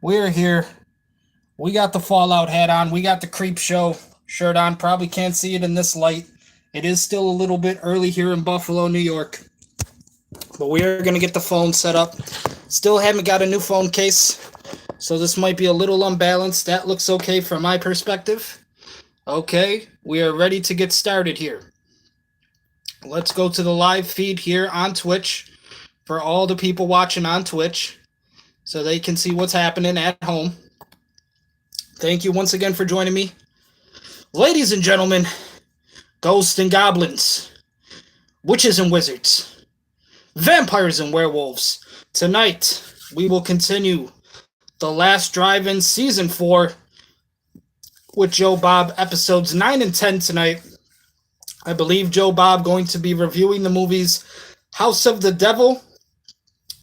We're here. We got the Fallout hat on. We got the Creep Show shirt on. Probably can't see it in this light. It is still a little bit early here in Buffalo, New York. But we are going to get the phone set up. Still haven't got a new phone case. So this might be a little unbalanced. That looks okay from my perspective. Okay, we are ready to get started here. Let's go to the live feed here on Twitch for all the people watching on Twitch so they can see what's happening at home. Thank you once again for joining me. Ladies and gentlemen, ghosts and goblins, witches and wizards, vampires and werewolves. Tonight, we will continue The Last Drive-In Season 4 with Joe Bob, episodes 9 and 10 tonight. I believe Joe Bob going to be reviewing the movies House of the Devil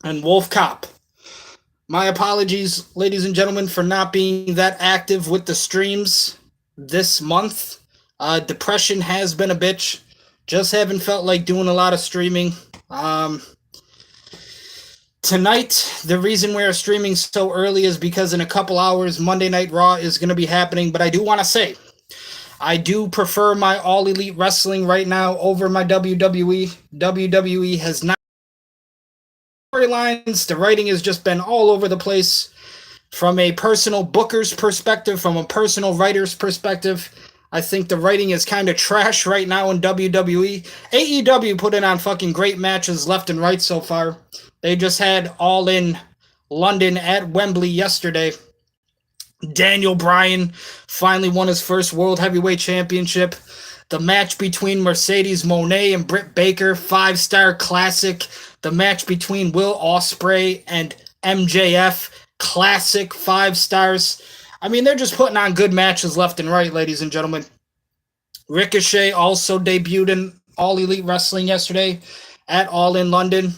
and Wolf Cop. My apologies, ladies and gentlemen, for not being that active with the streams this month. Depression has been a bitch. Just haven't felt like doing a lot of streaming. Tonight, the reason we're streaming so early is because in a couple hours, Monday Night Raw is going to be happening. But I do want to say, I do prefer my All Elite Wrestling right now over my WWE. WWE has not storylines. The writing has just been all over the place. From a personal booker's perspective, from a personal writer's perspective, I think the writing is kind of trash right now in WWE. AEW put in on fucking great matches left and right so far. They just had All In London at Wembley yesterday. Daniel Bryan finally won his first World Heavyweight Championship. The match between Mercedes Moné and Britt Baker, 5-star classic. The match between Will Ospreay and MJF, classic, 5 stars. I mean, they're just putting on good matches left and right, ladies and gentlemen. Ricochet also debuted in All Elite Wrestling yesterday at All In London.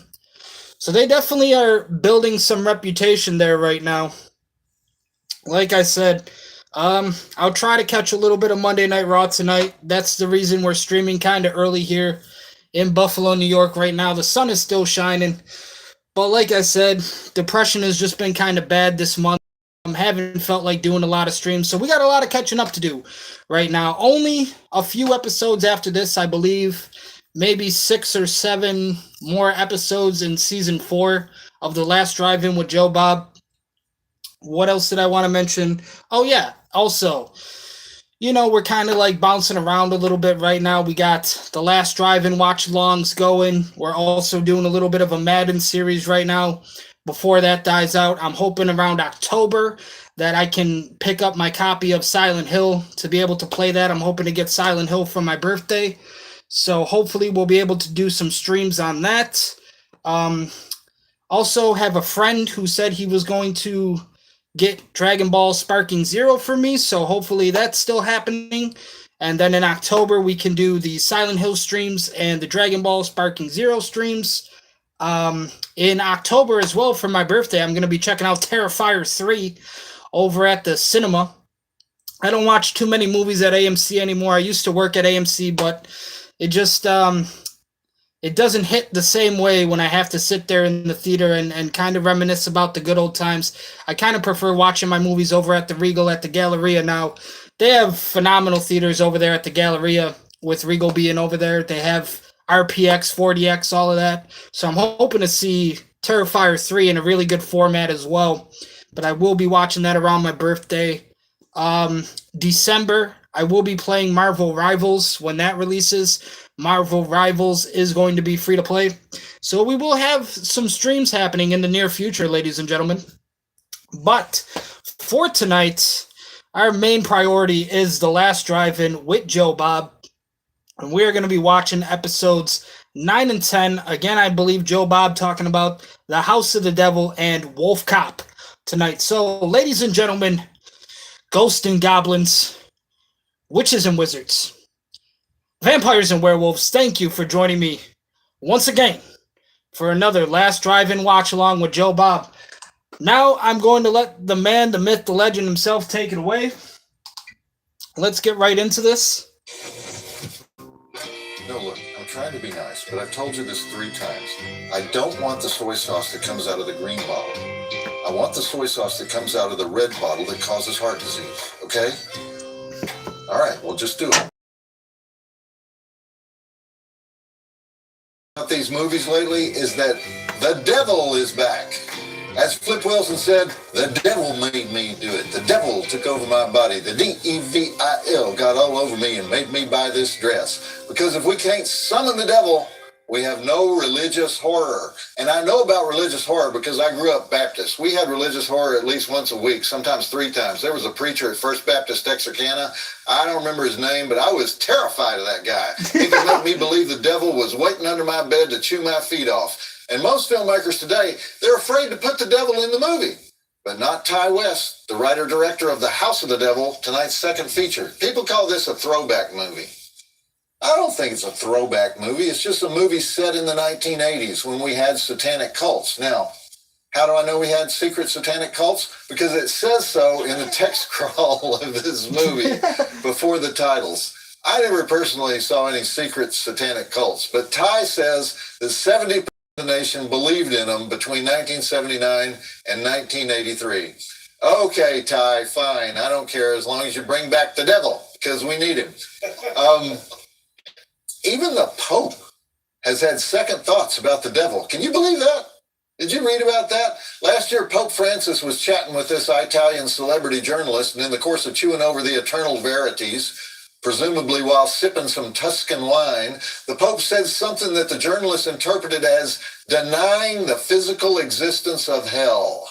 So they definitely are building some reputation there right now. Like I said, I'll try to catch a little bit of Monday Night Raw tonight. That's the reason we're streaming kind of early here in Buffalo, New York right now. The sun is still shining. But like I said, depression has just been kind of bad this month. I haven't felt like doing a lot of streams. So we got a lot of catching up to do right now. Only a few episodes after this, I believe. Maybe 6 or 7 more episodes in season 4 of The Last Drive-In with Joe Bob. What else did I want to mention? Oh, yeah. Also, we're kind of like bouncing around a little bit right now. We got The Last Drive-In Watchalongs going. We're also doing a little bit of a Madden series right now. Before that dies out, I'm hoping around October that I can pick up my copy of Silent Hill to be able to play that. I'm hoping to get Silent Hill for my birthday. So hopefully we'll be able to do some streams on that. Also have a friend who said he was going to get Dragon Ball Sparking Zero for me, so hopefully that's still happening. And then in October, we can do the Silent Hill streams and the Dragon Ball Sparking Zero streams. In October as well, for my birthday, I'm going to be checking out Terrifier 3 over at the cinema. I don't watch too many movies at AMC anymore. I used to work at AMC, but it just it doesn't hit the same way when I have to sit there in the theater and kind of reminisce about the good old times. I kind of prefer watching my movies over at the Regal at the Galleria now. They have phenomenal theaters over there at the Galleria, with Regal being over there. They have RPX, 40X, all of that. So I'm hoping to see Terrifier 3 in a really good format as well. But I will be watching that around my birthday. December, I will be playing Marvel Rivals when that releases. Marvel Rivals is going to be free to play. So we will have some streams happening in the near future, ladies and gentlemen. But for tonight, our main priority is The Last Drive-In with Joe Bob. And we're going to be watching episodes 9 and 10. Again, I believe Joe Bob talking about The House of the Devil and Wolf Cop tonight. So, ladies and gentlemen, ghosts and goblins, witches and wizards, vampires and werewolves, thank you for joining me once again for another Last Drive-In Watch Along with Joe Bob. Now I'm going to let the man, the myth, the legend himself take it away. Let's get right into this. No, look, I'm trying to be nice, but I've told you this 3 times. I don't want the soy sauce that comes out of the green bottle. I I want the soy sauce that comes out of the red bottle that causes heart disease, okay? All right, well, just do it. About these movies lately is that the devil is back. As Flip Wilson said, the devil made me do it. The devil took over my body. The devil got all over me and made me buy this dress. Because if we can't summon the devil, we have no religious horror. And I know about religious horror because I grew up Baptist. We had religious horror at least once a week, sometimes 3 times. There was a preacher at First Baptist Texarkana. I don't remember his name, but I was terrified of that guy. He could make me believe the devil was waiting under my bed to chew my feet off. And most filmmakers today, they're afraid to put the devil in the movie. But not Ty West, the writer-director of The House of the Devil, tonight's second feature. People call this a throwback movie. I don't think it's a throwback movie. It's just a movie set in the 1980s when we had satanic cults. Now, how do I know we had secret satanic cults? Because it says so in the text crawl of this movie before the titles. I never personally saw any secret satanic cults, but Ty says that 70% of the nation believed in them between 1979 and 1983. Okay, Ty, fine. I don't care as long as you bring back the devil, because we need him. Even the Pope has had second thoughts about the devil. Can you believe that? Did you read about that? Last year, Pope Francis was chatting with this Italian celebrity journalist, and in the course of chewing over the eternal verities, presumably while sipping some Tuscan wine, the Pope said something that the journalist interpreted as denying the physical existence of hell.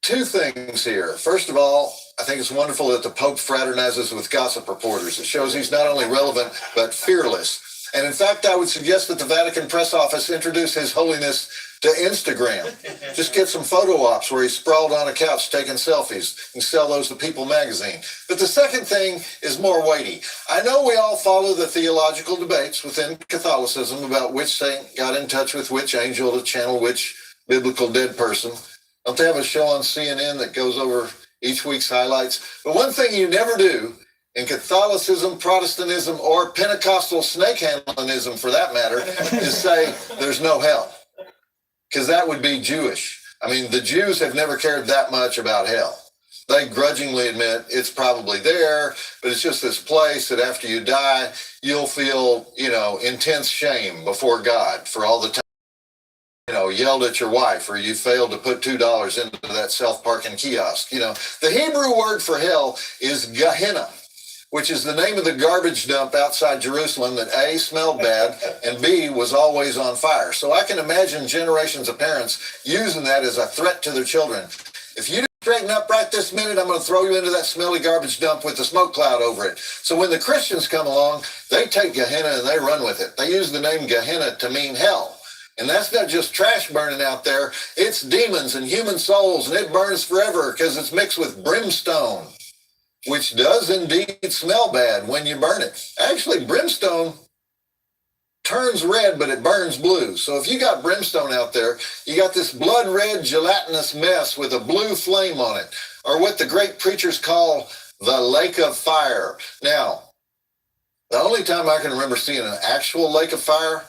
2 things here. First of all, I think it's wonderful that the Pope fraternizes with gossip reporters. It shows he's not only relevant, but fearless. And in fact, I would suggest that the Vatican press office introduce His Holiness to Instagram. Just get some photo ops where he's sprawled on a couch taking selfies and sell those to People magazine. But the second thing is more weighty. I know we all follow the theological debates within Catholicism about which saint got in touch with which angel to channel which biblical dead person. Don't they have a show on CNN that goes over each week's highlights? But one thing you never do in Catholicism, Protestantism, or Pentecostal snake handlingism for that matter, is say there's no hell. Because that would be Jewish. I mean, the Jews have never cared that much about hell. They grudgingly admit it's probably there, but it's just this place that after you die, you'll feel, intense shame before God for all the time, yelled at your wife, or you failed to put $2 into that self-parking kiosk. The Hebrew word for hell is Gehenna, which is the name of the garbage dump outside Jerusalem that A, smelled bad, and B, was always on fire. So I can imagine generations of parents using that as a threat to their children. If you don't straighten up right this minute, I'm going to throw you into that smelly garbage dump with the smoke cloud over it. So when the Christians come along, they take Gehenna and they run with it. They use the name Gehenna to mean hell. And that's not just trash burning out there. It's demons and human souls, and it burns forever because it's mixed with brimstone, which does indeed smell bad when you burn it. Actually, brimstone turns red, but it burns blue. So if you got brimstone out there, you got this blood red gelatinous mess with a blue flame on it, or what the great preachers call the lake of fire. Now, the only time I can remember seeing an actual lake of fire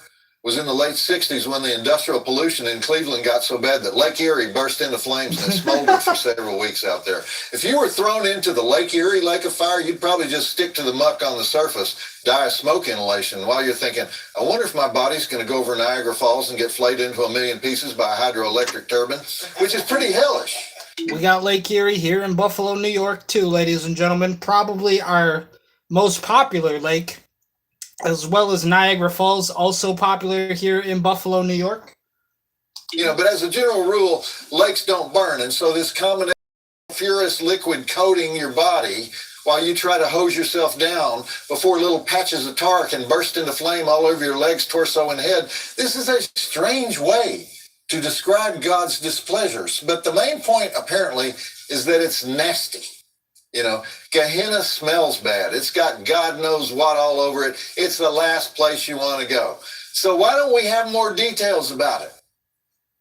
was in the late 60s when the industrial pollution in Cleveland got so bad that Lake Erie burst into flames and smoldered for several weeks out there. If you were thrown into the Lake Erie lake of fire, you'd probably just stick to the muck on the surface, die of smoke inhalation, while you're thinking, I wonder if my body's going to go over Niagara Falls and get flayed into a million pieces by a hydroelectric turbine, which is pretty hellish. We got Lake Erie here in Buffalo, New York, too, ladies and gentlemen. Probably our most popular lake, as well as Niagara Falls, also popular here in Buffalo, New York. But as a general rule, lakes don't burn. And so this combination of furious liquid coating your body while you try to hose yourself down before little patches of tar can burst into flame all over your legs, torso, and head. This is a strange way to describe God's displeasures. But the main point, apparently, is that it's nasty. Gehenna smells bad. It's got God knows what all over it. It's the last place you want to go. So why don't we have more details about it?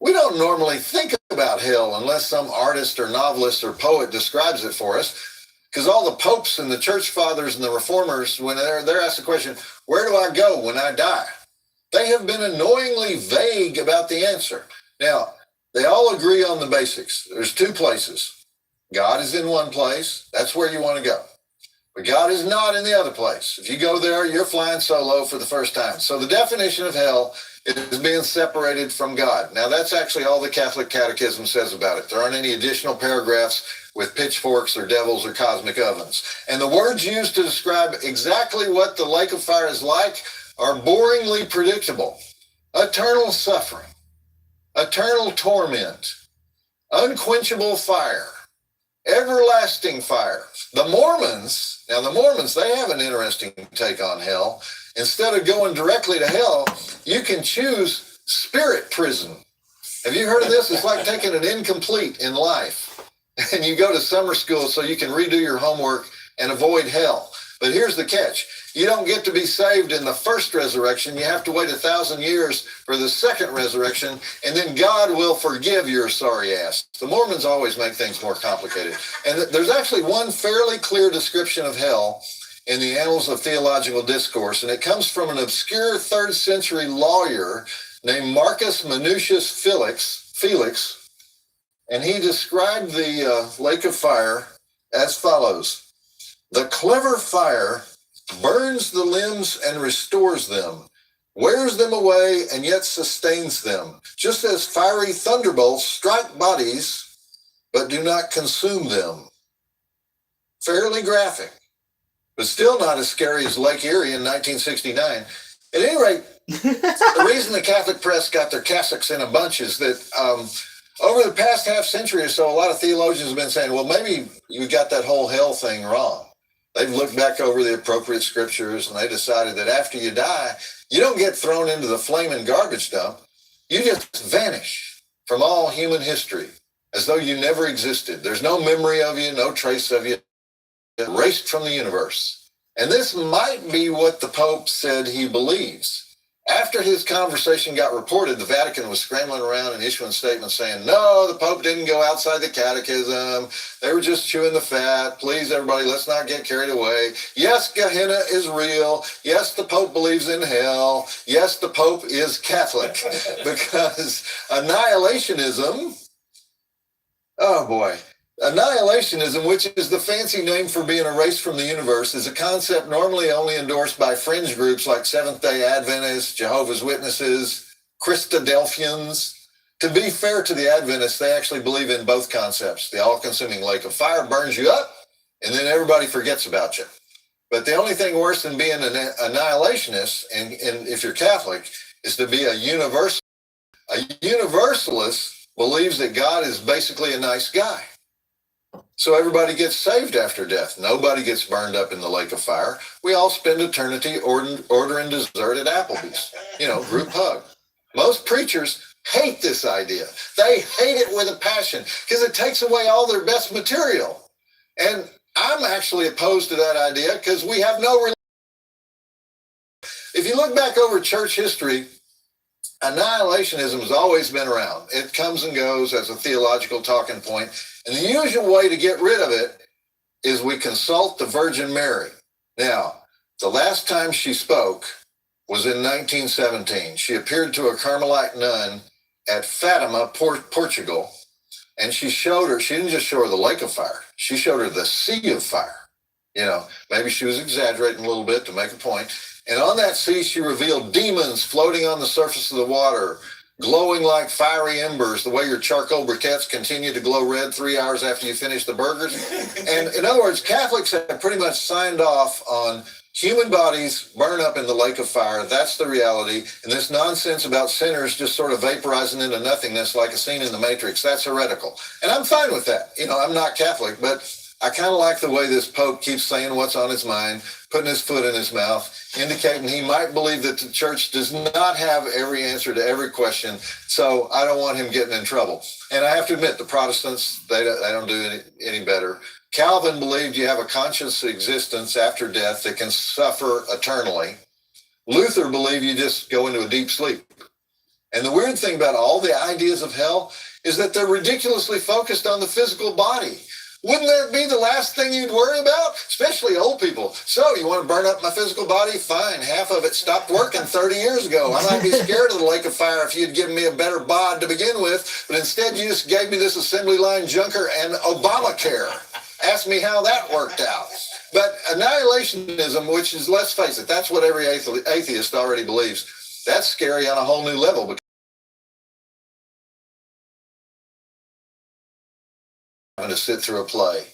We don't normally think about hell unless some artist or novelist or poet describes it for us, because all the popes and the church fathers and the reformers, when they're asked the question, where do I go when I die? They have been annoyingly vague about the answer. Now, They all agree on the basics. There's two places. God is in one place. That's where you want to go. But God is not in the other place. If you go there, you're flying solo for the first time. So the definition of hell is being separated from God. Now, that's actually all the Catholic Catechism says about it. There aren't any additional paragraphs with pitchforks or devils or cosmic ovens. And the words used to describe exactly what the lake of fire is like are boringly predictable. Eternal suffering, eternal torment, unquenchable fire, everlasting fire. The Mormons, they have an interesting take on hell. Instead of going directly to hell, you can choose spirit prison. Have you heard of this? It's like taking an incomplete in life. And you go to summer school so you can redo your homework and avoid hell. But here's the catch. You don't get to be saved in the first resurrection. You have to wait 1,000 years for the second resurrection, and then God will forgive your sorry ass. The Mormons always make things more complicated. And there's actually one fairly clear description of hell in the Annals of Theological Discourse, and it comes from an obscure 3rd century lawyer named Marcus Minucius Felix, and he described the lake of fire as follows. The clever fire burns the limbs and restores them, wears them away and yet sustains them, just as fiery thunderbolts strike bodies but do not consume them. Fairly graphic, but still not as scary as Lake Erie in 1969. At any rate, the reason the Catholic press got their cassocks in a bunch is that over the past half century or so, a lot of theologians have been saying, well, maybe you got that whole hell thing wrong. They've looked back over the appropriate scriptures and they decided that after you die, you don't get thrown into the flaming garbage dump. You just vanish from all human history as though you never existed. There's no memory of you, no trace of you, erased from the universe. And this might be what the Pope said he believes. After his conversation got reported, the Vatican was scrambling around and issuing statements saying, no, the Pope didn't go outside the catechism. They were just chewing the fat. Please, everybody, let's not get carried away. Yes, Gehenna is real. Yes, the Pope believes in hell. Yes, the Pope is Catholic. Because annihilationism, oh boy. Annihilationism, which is the fancy name for being erased from the universe, is a concept normally only endorsed by fringe groups like Seventh-day Adventists, Jehovah's Witnesses, Christadelphians. To be fair to the Adventists, they actually believe in both concepts. The all-consuming lake of fire burns you up, and then everybody forgets about you. But the only thing worse than being an annihilationist, and if you're Catholic, is to be a universalist. A universalist believes that God is basically a nice guy. So everybody gets saved after death. Nobody gets burned up in the lake of fire. We all spend eternity ordering dessert at Applebee's. Group hug. Most preachers hate this idea. They hate it with a passion because it takes away all their best material. And I'm actually opposed to that idea because we have no religion. If you look back over church history, annihilationism has always been around. It comes and goes as a theological talking point. And the usual way to get rid of it is we consult the Virgin Mary. Now, the last time she spoke was in 1917. She appeared to a Carmelite nun at Fatima, Portugal, and she didn't just show her the lake of fire, she showed her the sea of fire. Maybe she was exaggerating a little bit to make a point. And on that sea, she revealed demons floating on the surface of the water, glowing like fiery embers, the way your charcoal briquettes continue to glow red 3 hours after you finish the burgers. And in other words, Catholics have pretty much signed off on human bodies burn up in the lake of fire. That's the reality. And this nonsense about sinners just sort of vaporizing into nothingness like a scene in the Matrix, that's heretical. And I'm fine with that. I'm not Catholic, but I kind of like the way this Pope keeps saying what's on his mind, putting his foot in his mouth, indicating he might believe that the church does not have every answer to every question. So I don't want him getting in trouble. And I have to admit, the Protestants, they don't do any better. Calvin believed you have a conscious existence after death that can suffer eternally. Luther believed you just go into a deep sleep. And the weird thing about all the ideas of hell is that they're ridiculously focused on the physical body. Wouldn't that be the last thing you'd worry about? Especially old people. So, you want to burn up my physical body? Fine. Half of it stopped working 30 years ago. I might be scared of the lake of fire if you'd given me a better bod to begin with, but instead you just gave me this assembly line junker and Obamacare. Ask me how that worked out. But annihilationism, which is, let's face it, that's what every atheist already believes. That's scary on a whole new level. Having to sit through a play.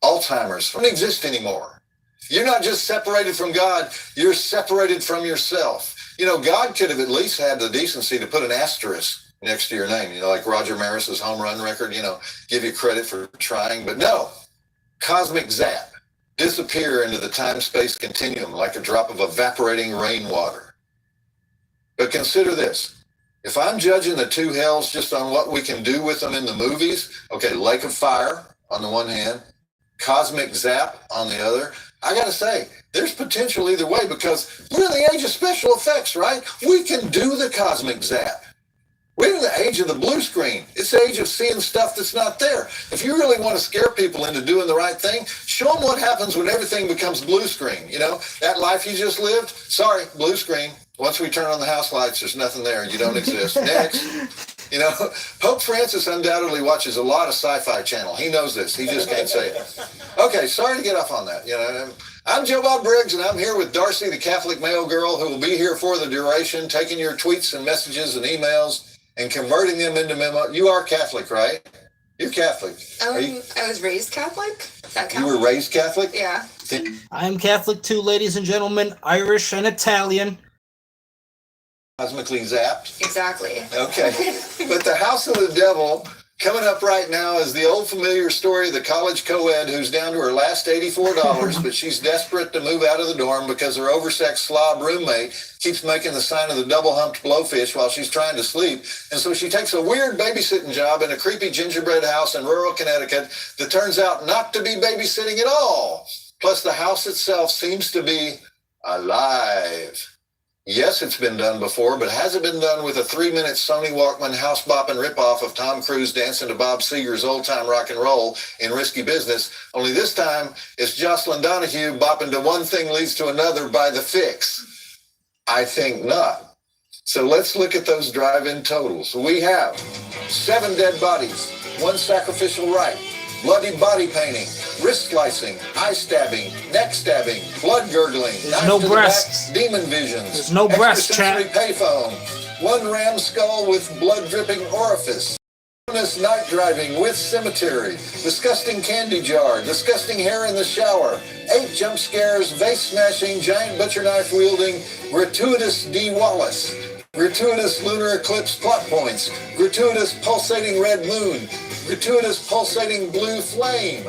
Alzheimer's doesn't exist anymore. You're not just separated from God, you're separated from yourself. God could have at least had the decency to put an asterisk next to your name, like Roger Maris's home run record, give you credit for trying, but no. Cosmic zap. Disappear into the time-space continuum like a drop of evaporating rainwater. But consider this. If I'm judging the two hells just on what we can do with them in the movies, okay, Lake of Fire on the one hand, Cosmic Zap on the other, I gotta say, there's potential either way because we're in the age of special effects, right? We can do the Cosmic Zap. We're in the age of the blue screen. It's the age of seeing stuff that's not there. If you really want to scare people into doing the right thing, show them what happens when everything becomes blue screen. That life you just lived, sorry, blue screen. Once we turn on the house lights, there's nothing there. You don't exist. Next. Pope Francis undoubtedly watches a lot of Sci-Fi Channel. He knows this. He just can't say it. Okay, sorry to get off on that. I'm Joe Bob Briggs, and I'm here with Darcy, the Catholic mail girl, who will be here for the duration, taking your tweets and messages and emails and converting them into memo. You are Catholic, right? You're Catholic. I was raised Catholic. Does that count? You were raised Catholic? Yeah. I am Catholic too, ladies and gentlemen, Irish and Italian. Cosmically zapped? Exactly. Okay. But the House of the Devil, coming up right now, is the old familiar story of the college co-ed who's down to her last $84, but she's desperate to move out of the dorm because her oversexed slob roommate keeps making the sign of the double-humped blowfish while she's trying to sleep. And so she takes a weird babysitting job in a creepy gingerbread house in rural Connecticut that turns out not to be babysitting at all. Plus, the house itself seems to be alive. Yes, it's been done before, but has it been done with a 3-minute Sony Walkman house-bopping ripoff of Tom Cruise dancing to Bob Seger's old-time rock and roll in Risky Business? Only this time, it's Jocelyn Donahue bopping to One Thing Leads to Another by The Fix. I think not. So let's look at those drive-in totals. We have 7 dead bodies, 1 sacrificial rite, bloody body painting, wrist slicing, eye stabbing, neck stabbing, blood gurgling, there's no breasts, demon visions, there's no breast chat, payphone, 1 ram skull with blood dripping orifice, night driving with cemetery, disgusting candy jar, disgusting hair in the shower, 8 jump scares, vase smashing, giant butcher knife wielding, gratuitous D. Wallace, gratuitous lunar eclipse plot points, gratuitous pulsating red moon, gratuitous pulsating blue flame,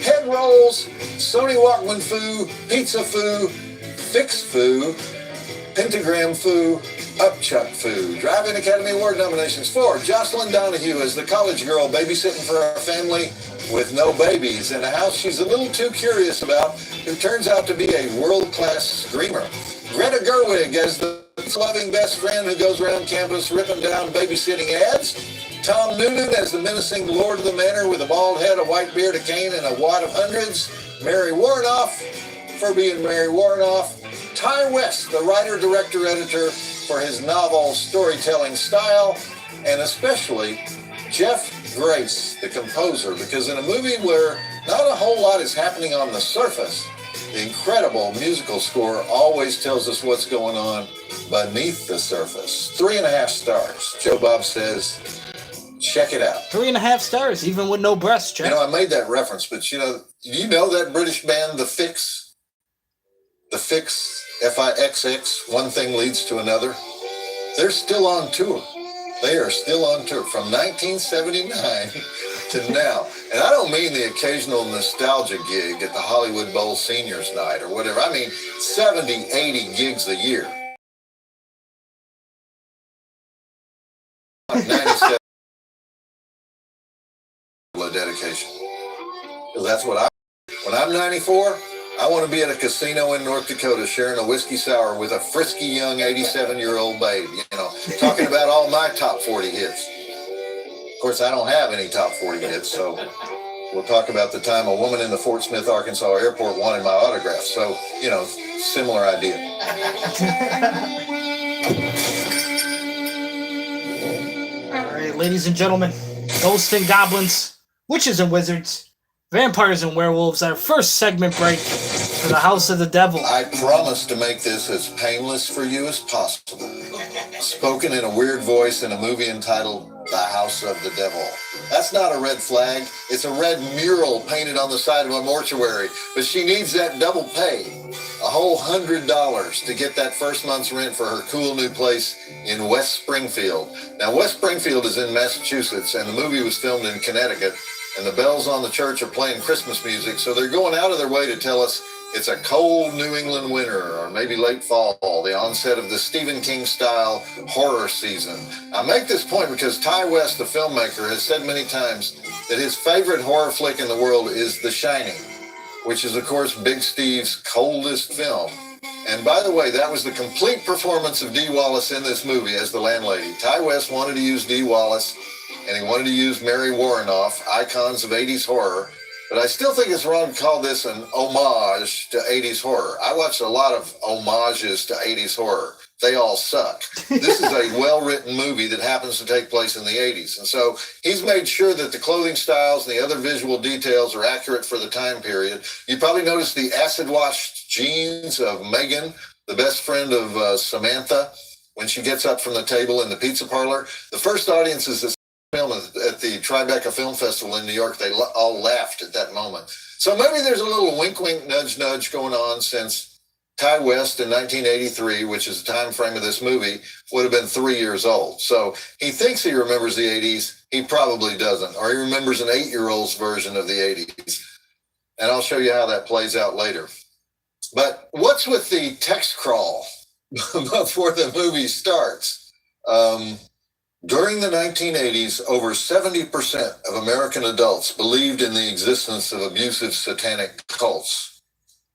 head rolls, Sony Walkman foo, pizza foo, fix foo, pentagram foo, upchuck foo. Drive-In Academy Award nominations for Jocelyn Donahue as the college girl babysitting for our family with no babies in a house she's a little too curious about, who turns out to be a world-class screamer. Greta Gerwig as the loving best friend who goes around campus ripping down babysitting ads. Tom Noonan as the menacing lord of the manor with a bald head, a white beard, a cane, and a wad of hundreds. Mary Warnoff for being Mary Warnoff. Ty West, the writer, director, editor, for his novel storytelling style. And especially Jeff Grace, the composer, because in a movie where not a whole lot is happening on the surface, the incredible musical score always tells us what's going on beneath the surface. 3.5 stars. Joe Bob says, check it out. 3.5 stars, even with no breasts, Jeff. I made that reference, but do you know that British band, The Fix? The Fix, F-I-X-X, One Thing Leads to Another. They're still on tour. They are still on tour from 1979 to now. And I don't mean the occasional nostalgia gig at the Hollywood Bowl Seniors Night or whatever. I mean 70, 80 gigs a year. 97 dedication. Because that's what when I'm 94, I want to be at a casino in North Dakota sharing a whiskey sour with a frisky young 87-year-old babe, talking about all my top 40 hits. Of course, I don't have any top 40 hits, so We'll talk about the time a woman in the Fort Smith, Arkansas airport wanted my autograph. So, similar idea. All right, ladies and gentlemen, ghosts and goblins, witches and wizards, vampires and werewolves, our first segment break for the House of the Devil. I promise to make this as painless for you as possible. Spoken in a weird voice in a movie entitled The House of the Devil. That's not a red flag. It's a red mural painted on the side of a mortuary. But she needs that double pay. A whole $100 to get that first month's rent for her cool new place in West Springfield. Now, West Springfield is in Massachusetts, and the movie was filmed in Connecticut. And the bells on the church are playing Christmas music, so they're going out of their way to tell us it's a cold New England winter, or maybe late fall, the onset of the Stephen King-style horror season. I make this point because Ty West, the filmmaker, has said many times that his favorite horror flick in the world is The Shining, which is, of course, Big Steve's coldest film. And by the way, that was the complete performance of Dee Wallace in this movie as the landlady. Ty West wanted to use Dee Wallace, and he wanted to use Mary Warrenoff, icons of 80s horror. But I still think it's wrong to call this an homage to 80s horror. I watched a lot of homages to 80s horror. They all suck. This is a well-written movie that happens to take place in the 80s. And so he's made sure that the clothing styles and the other visual details are accurate for the time period. You probably noticed the acid-washed jeans of Megan, the best friend of Samantha, when she gets up from the table in the pizza parlor. The first audiences that film at the Tribeca Film Festival in New York, they all laughed at that moment. So maybe there's a little wink-wink, nudge-nudge going on, since Ty West in 1983, which is the time frame of this movie, would have been 3 years old. So he thinks he remembers the 80s. He probably doesn't. Or he remembers an 8-year-old's version of the 80s. And I'll show you how that plays out later. But what's with the text crawl before the movie starts? During the 1980s, over 70% of American adults believed in the existence of abusive satanic cults.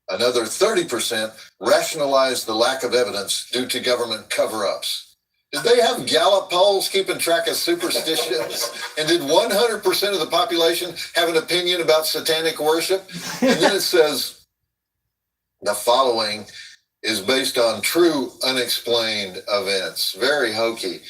Another 30% rationalized the lack of evidence due to government cover-ups. Did they have Gallup polls keeping track of superstitions? And did 100% of the population have an opinion about satanic worship? And then it says, the following is based on true unexplained events. Very hokey.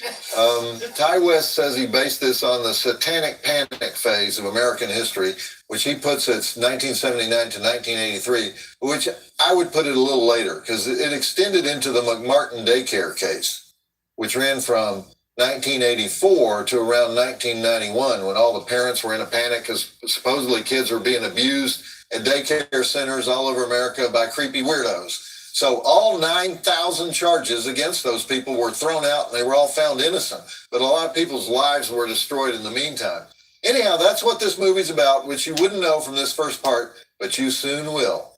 Ty West says he based this on the satanic panic phase of American history, which he puts at 1979 to 1983, which I would put it a little later because it extended into the McMartin daycare case, which ran from 1984 to around 1991, when all the parents were in a panic because supposedly kids were being abused at daycare centers all over America by creepy weirdos. So all 9,000 charges against those people were thrown out, and they were all found innocent. But a lot of people's lives were destroyed in the meantime. Anyhow, that's what this movie's about, which you wouldn't know from this first part, but you soon will.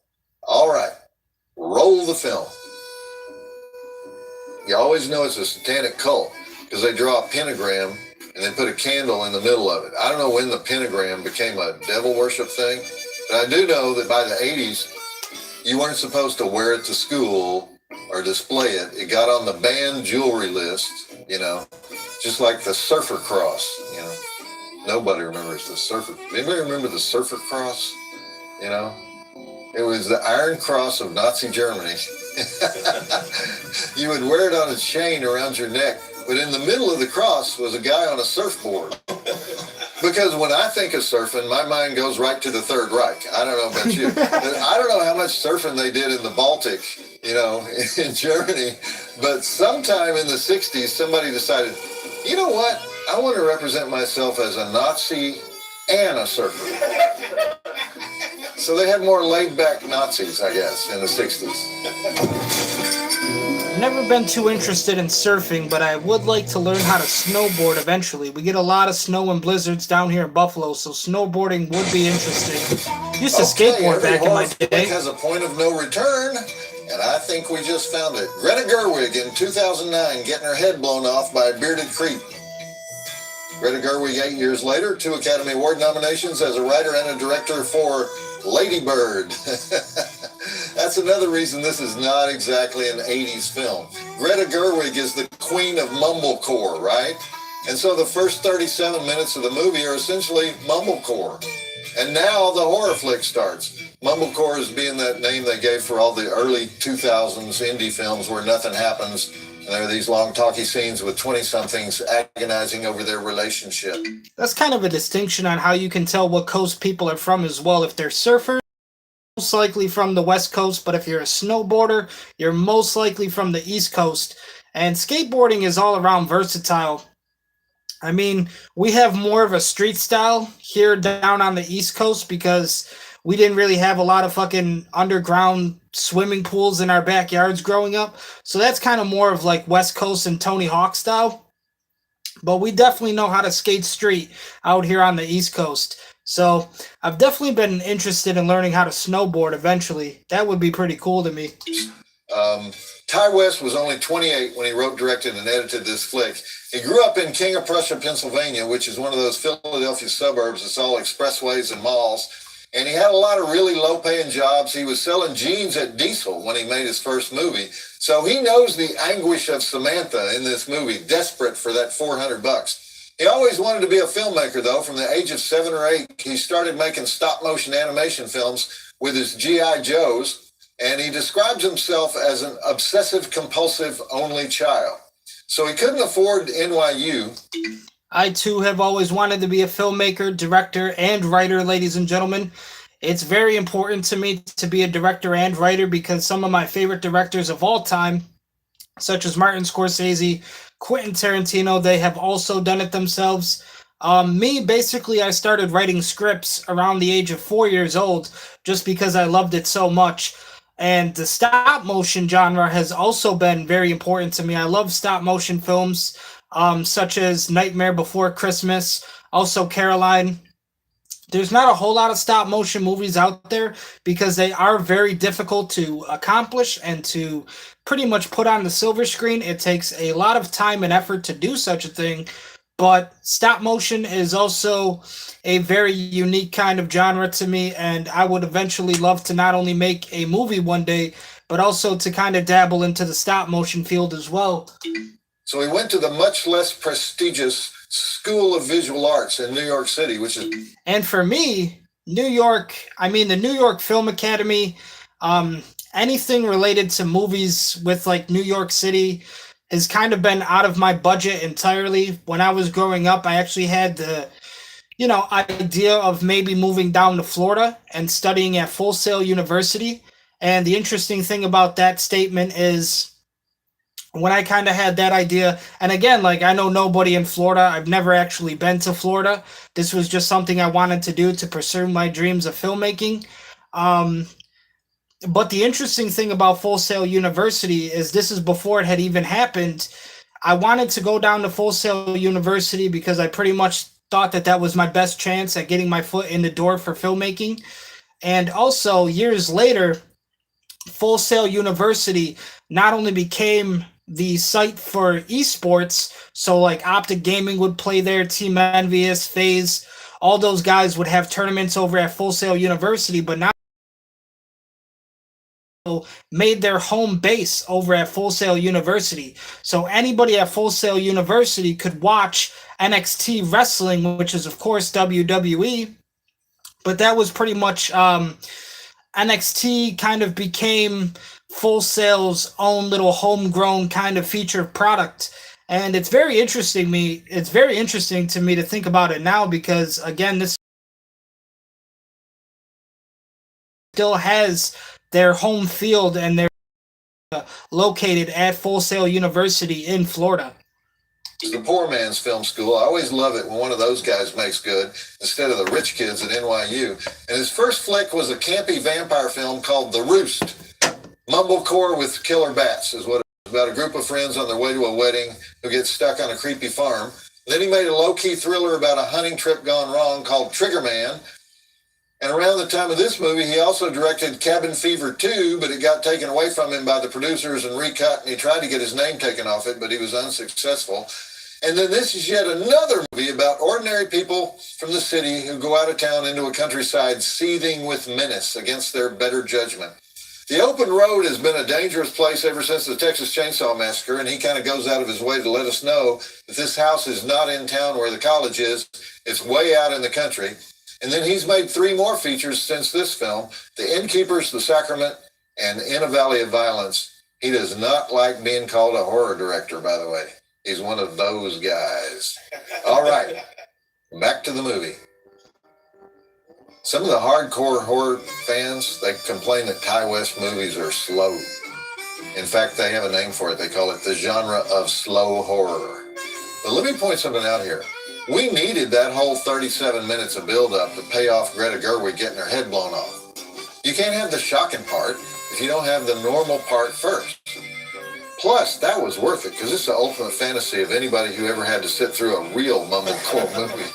All right, roll the film. You always know it's a satanic cult because they draw a pentagram and they put a candle in the middle of it. I don't know when the pentagram became a devil worship thing, but I do know that by the 80s, you weren't supposed to wear it to school or display it. It got on the banned jewelry list, just like the Surfer Cross, Nobody remembers the Surfer. Anybody remember the Surfer Cross? It was the Iron Cross of Nazi Germany. You would wear it on a chain around your neck, but in the middle of the cross was a guy on a surfboard. Because when I think of surfing, my mind goes right to the Third Reich. I don't know about you. But I don't know how much surfing they did in the Baltic, in Germany. But sometime in the 60s, somebody decided, you know what? I want to represent myself as a Nazi and a surfer. So they had more laid-back Nazis, I guess, in the 60s. Never been too interested in surfing, but I would like to learn how to snowboard eventually. We get a lot of snow and blizzards down here in Buffalo, so snowboarding would be interesting. Used to skateboard back in my day. Has a point of no return, and I think we just found it. Greta Gerwig in 2009 getting her head blown off by a bearded creep. Greta Gerwig 8 years later, 2 Academy Award nominations as a writer and a director for Lady Bird. That's another reason this is not exactly an 80s film. Greta Gerwig is the queen of mumblecore, right? And so the first 37 minutes of the movie are essentially mumblecore. And now the horror flick starts. Mumblecore is being that name they gave for all the early 2000s indie films where nothing happens. And there are these long talky scenes with 20-somethings agonizing over their relationship. That's kind of a distinction on how you can tell what coast people are from as well. If they're surfers, most likely from the West Coast, but if you're a snowboarder, you're most likely from the East Coast. And skateboarding is all around versatile. I mean, we have more of a street style here down on the East Coast because we didn't really have a lot of fucking underground swimming pools in our backyards growing up. So that's kind of more of like West Coast and Tony Hawk style. But we definitely know how to skate street out here on the East Coast. So I've definitely been interested in learning how to snowboard eventually. That would be pretty cool to me. Ty West was only 28 when he wrote, directed, and edited this flick. He grew up in King of Prussia, Pennsylvania, which is one of those Philadelphia suburbs that's all expressways and malls. And he had a lot of really low-paying jobs. He was selling jeans at Diesel when he made his first movie. So he knows the anguish of Samantha in this movie, desperate for that $400. He always wanted to be a filmmaker, though. From the age of 7 or 8, he started making stop-motion animation films with his G.I. Joes. And he describes himself as an obsessive-compulsive only child. So he couldn't afford NYU. I, too, have always wanted to be a filmmaker, director, and writer, ladies and gentlemen. It's very important to me to be a director and writer because some of my favorite directors of all time, such as Martin Scorsese, Quentin Tarantino, they have also done it themselves. Basically, I started writing scripts around the age of 4 years old just because I loved it so much. And the stop motion genre has also been very important to me. I love stop motion films, such as Nightmare Before Christmas, also Caroline. There's not a whole lot of stop motion movies out there because they are very difficult to accomplish and to pretty much put on the silver screen. It takes a lot of time and effort to do such a thing. But stop motion is also a very unique kind of genre to me, and I would eventually love to not only make a movie one day, but also to kind of dabble into the stop motion field as well. So he went to the much less prestigious School of Visual Arts in New York City, which is... And for me, the New York Film Academy, anything related to movies with like New York City has kind of been out of my budget entirely. When I was growing up, I actually had the, idea of maybe moving down to Florida and studying at Full Sail University. And the interesting thing about that statement is when I kind of had that idea, and again, like I know nobody in Florida, I've never actually been to Florida. This was just something I wanted to do to pursue my dreams of filmmaking. But the interesting thing about Full Sail University is this is before it had even happened. I wanted to go down to Full Sail University because I pretty much thought that was my best chance at getting my foot in the door for filmmaking. And also, years later, Full Sail University not only became the site for esports, so like Optic Gaming would play there, Team Envious, FaZe, all those guys would have tournaments over at Full Sail University, but now made their home base over at Full Sail University. So anybody at Full Sail University could watch NXT wrestling, which is of course WWE, but that was pretty much NXT kind of became Full Sail's own little homegrown kind of featured product. And it's very interesting to me to think about it now because again, this still has their home field and they're located at Full Sail University in Florida. It's the poor man's film school. I always love it when one of those guys makes good instead of the rich kids at NYU. And his first flick was a campy vampire film called The Roost. Mumblecore with killer bats is what it was about, a group of friends on their way to a wedding who get stuck on a creepy farm. Then he made a low-key thriller about a hunting trip gone wrong called Trigger Man. And around the time of this movie, he also directed Cabin Fever 2, but it got taken away from him by the producers and recut, and he tried to get his name taken off it, but he was unsuccessful. And then this is yet another movie about ordinary people from the city who go out of town into a countryside seething with menace against their better judgment. The open road has been a dangerous place ever since the Texas Chainsaw Massacre, and he kind of goes out of his way to let us know that this house is not in town where the college is. It's way out in the country. And then he's made 3 more features since this film: The Innkeepers, The Sacrament, and In a Valley of Violence. He does not like being called a horror director, by the way. He's one of those guys. All right, back to the movie. Some of the hardcore horror fans, they complain that Ty West movies are slow. In fact, they have a name for it. They call it the genre of slow horror. But let me point something out here. We needed that whole 37 minutes of build-up to pay off Greta Gerwig getting her head blown off. You can't have the shocking part if you don't have the normal part first. Plus, that was worth it, because it's the ultimate fantasy of anybody who ever had to sit through a real mumblecore movie.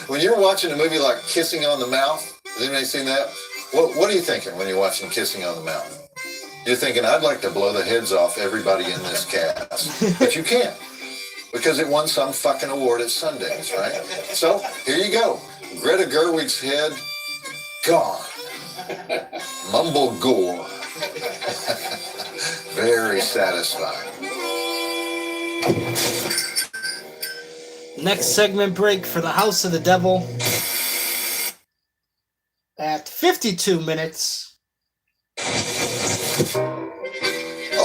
When you're watching a movie like Kissing on the Mouth, has anybody seen that? What are you thinking when you're watching Kissing on the Mouth? You're thinking, I'd like to blow the heads off everybody in this cast. But you can't, because it won some fucking award at Sundance, right? So, here you go. Greta Gerwig's head, gone. Mumble gore. Very satisfying. Next segment break for the House of the Devil at 52 minutes.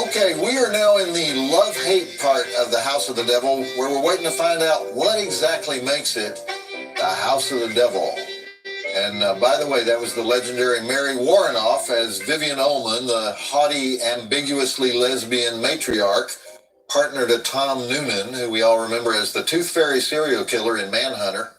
Okay, we are now in the love-hate part of the House of the Devil, where we're waiting to find out what exactly makes it the House of the Devil. And by the way, that was the legendary Mary Warrenoff as Vivian Ullman, the haughty, ambiguously lesbian matriarch, partner to Tom Noonan, who we all remember as the Tooth Fairy serial killer in Manhunter,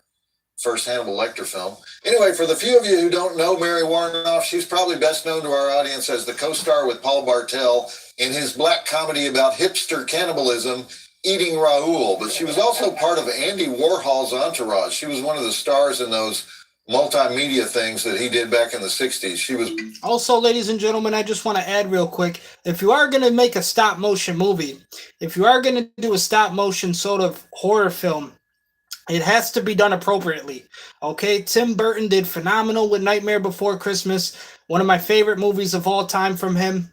first Hannibal Lecter film. Anyway, for the few of you who don't know Mary Warrenoff, she's probably best known to our audience as the co-star with Paul Bartel in his black comedy about hipster cannibalism, Eating Raoul. But she was also part of Andy Warhol's entourage. She was one of the stars in those multimedia things that he did back in the 60s. She was also, ladies and gentlemen, I just want to add real quick, if you are going to make a stop motion movie, if you are going to do a stop motion sort of horror film, it has to be done appropriately. Okay, Tim Burton did phenomenal with Nightmare Before Christmas, one of my favorite movies of all time from him.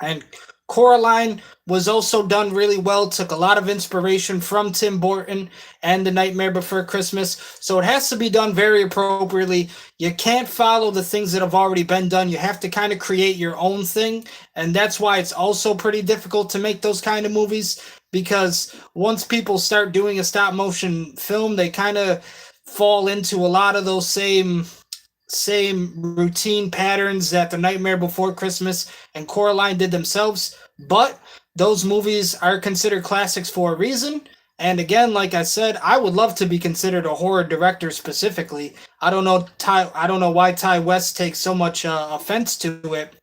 And Coraline was also done really well, took a lot of inspiration from Tim Burton and The Nightmare Before Christmas. So it has to be done very appropriately. You can't follow the things that have already been done. You have to kind of create your own thing. And that's why it's also pretty difficult to make those kind of movies, because once people start doing a stop motion film, they kind of fall into a lot of those same routine patterns that The Nightmare Before Christmas and Coraline did themselves. But those movies are considered classics for a reason. And again, like I said, I would love to be considered a horror director specifically. I don't know why Ty West takes so much offense to it.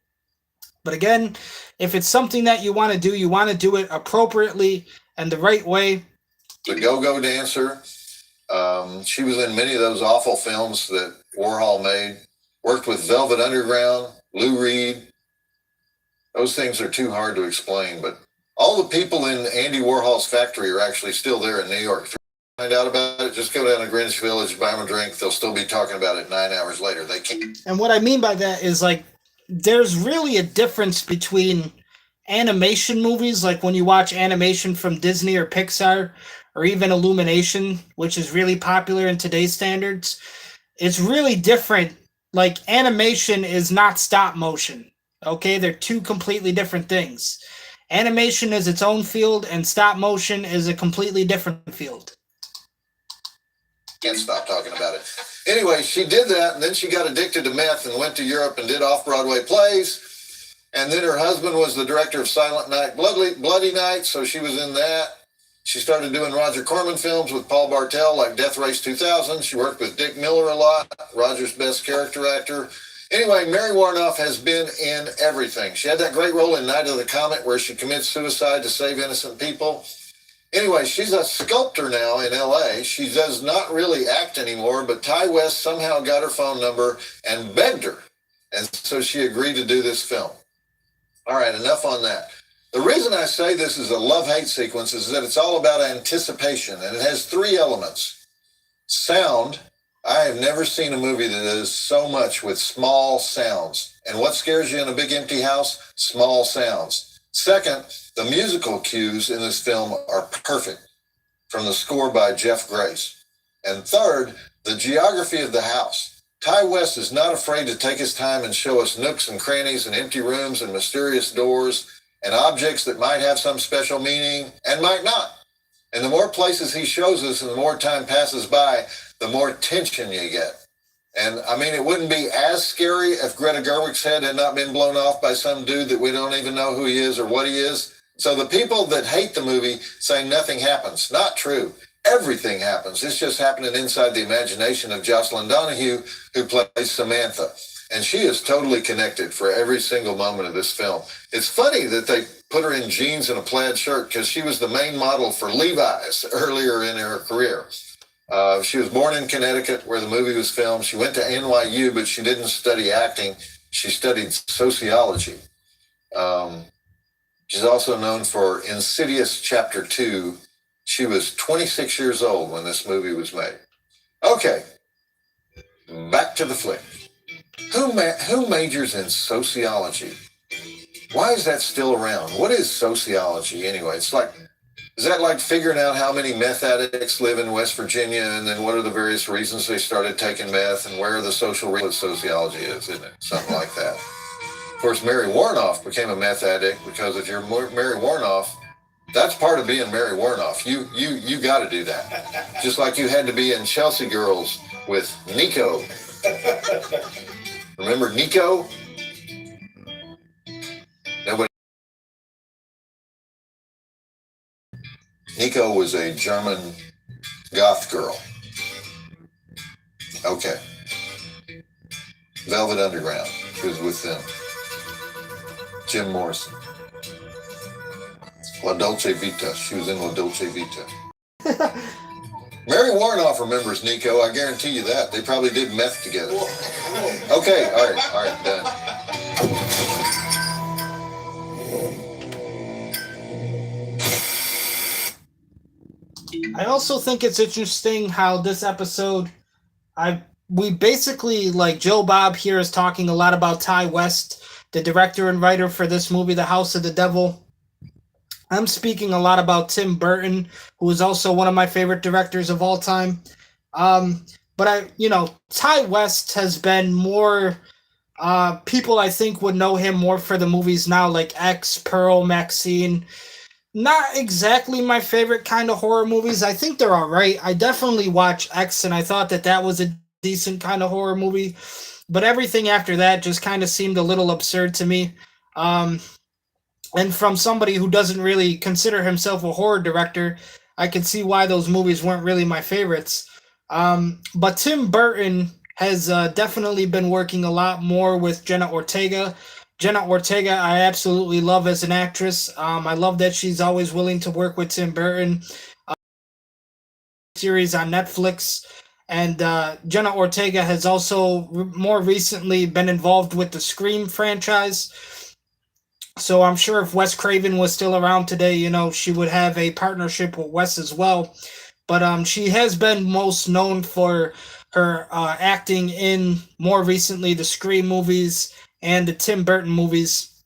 But again, if it's something that you want to do it appropriately and the right way. The Go-Go Dancer. She was in many of those awful films that Warhol made. Worked with Velvet Underground, Lou Reed. Those things are too hard to explain, but all the people in Andy Warhol's factory are actually still there in New York. If you find out about it, just go down to Greenwich Village, buy them a drink. They'll still be talking about it 9 hours later. They can't. And what I mean by that is, like, there's really a difference between animation movies, like when you watch animation from Disney or Pixar, or even Illumination, which is really popular in today's standards. It's really different. Like, animation is not stop motion. Okay, they're two completely different things. Animation is its own field, and stop motion is a completely different field. Can't stop talking about it. Anyway, she did that, and then she got addicted to meth and went to Europe and did off-Broadway plays. And then her husband was the director of Silent Night, Bloody Night, so she was in that. She started doing Roger Corman films with Paul Bartel, like Death Race 2000. She worked with Dick Miller a lot, Roger's best character actor. Anyway, Mary Warrenoff has been in everything. She had that great role in Night of the Comet where she commits suicide to save innocent people. Anyway, she's a sculptor now in L.A. She does not really act anymore, but Ty West somehow got her phone number and begged her. And so she agreed to do this film. All right, enough on that. The reason I say this is a love-hate sequence is that it's all about anticipation, and it has 3 elements. Sound. I have never seen a movie that does so much with small sounds. And what scares you in a big empty house? Small sounds. Second, the musical cues in this film are perfect, from the score by Jeff Grace. And third, The geography of the house. Ty West is not afraid to take his time and show us nooks and crannies and empty rooms and mysterious doors and objects that might have some special meaning and might not. And the more places he shows us and the more time passes by, the more tension you get. And I mean, it wouldn't be as scary if Greta Gerwig's head had not been blown off by some dude that we don't even know who he is or what he is. So the people that hate the movie say nothing happens. Not true. Everything happens. It's just happening inside the imagination of Jocelyn Donahue, who plays Samantha. And she is totally connected for every single moment of this film. It's funny that they put her in jeans and a plaid shirt because she was the main model for Levi's earlier in her career. She was born in Connecticut where the movie was filmed. She went to NYU, but she didn't study acting. She studied sociology. She's also known for Insidious Chapter 2. She was 26 years old when this movie was made. Okay, back to the flick. Who majors in sociology? Why is that still around? What is sociology anyway? Is that like figuring out how many meth addicts live in West Virginia and then what are the various reasons they started taking meth and where the social sociology is, isn't it? Something like that. Of course, Mary Warnoff became a meth addict because if you're Mary Warnoff, that's part of being Mary Warnoff. You got to do that. Just like you had to be in Chelsea Girls with Nico. Remember Nico? Nobody. Nico was a German goth girl. Okay. Velvet Underground. She was with them. Jim Morrison. La Dolce Vita. She was in La Dolce Vita. Mary Warnoff remembers Nico. I guarantee you that. They probably did meth together. Okay, all right, done. I also think it's interesting how this episode, we basically, like Joe Bob here is talking a lot about Ty West, the director and writer for this movie, The House of the Devil. I'm speaking a lot about Tim Burton, who is also one of my favorite directors of all time. But Ty West has been more, people I think would know him more for the movies now, like X, Pearl, Maxine. Not exactly my favorite kind of horror movies. I think they're all right. I definitely watched X, and I thought that was a decent kind of horror movie. But everything after that just kind of seemed a little absurd to me. And from somebody who doesn't really consider himself a horror director, I could see why those movies weren't really my favorites. But Tim Burton has definitely been working a lot more with Jenna Ortega. Jenna Ortega, I absolutely love as an actress. I love that she's always willing to work with Tim Burton. Series on Netflix. And Jenna Ortega has also more recently been involved with the Scream franchise. So I'm sure if Wes Craven was still around today, she would have a partnership with Wes as well. But she has been most known for her acting in, more recently, the Scream movies and the Tim Burton movies.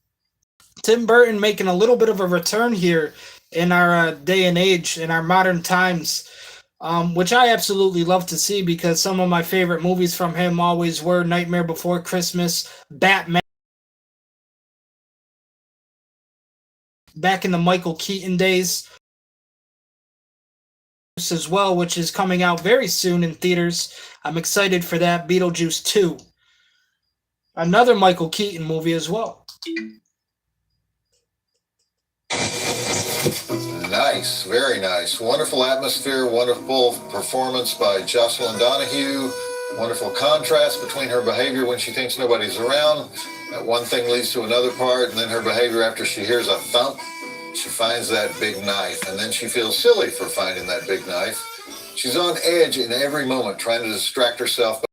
Tim Burton making a little bit of a return here in our day and age, in our modern times, which I absolutely love to see because some of my favorite movies from him always were Nightmare Before Christmas, Batman, back in the Michael Keaton days as well, which is coming out very soon in theaters. I'm excited for that. Beetlejuice 2. Another Michael Keaton movie as well. Nice, very nice. Wonderful atmosphere, wonderful performance by Jocelyn Donahue. Wonderful contrast between her behavior when she thinks nobody's around. That one thing leads to another part, and then her behavior after she hears a thump. She finds that big knife, and then she feels silly for finding that big knife. She's on edge in every moment, trying to distract herself.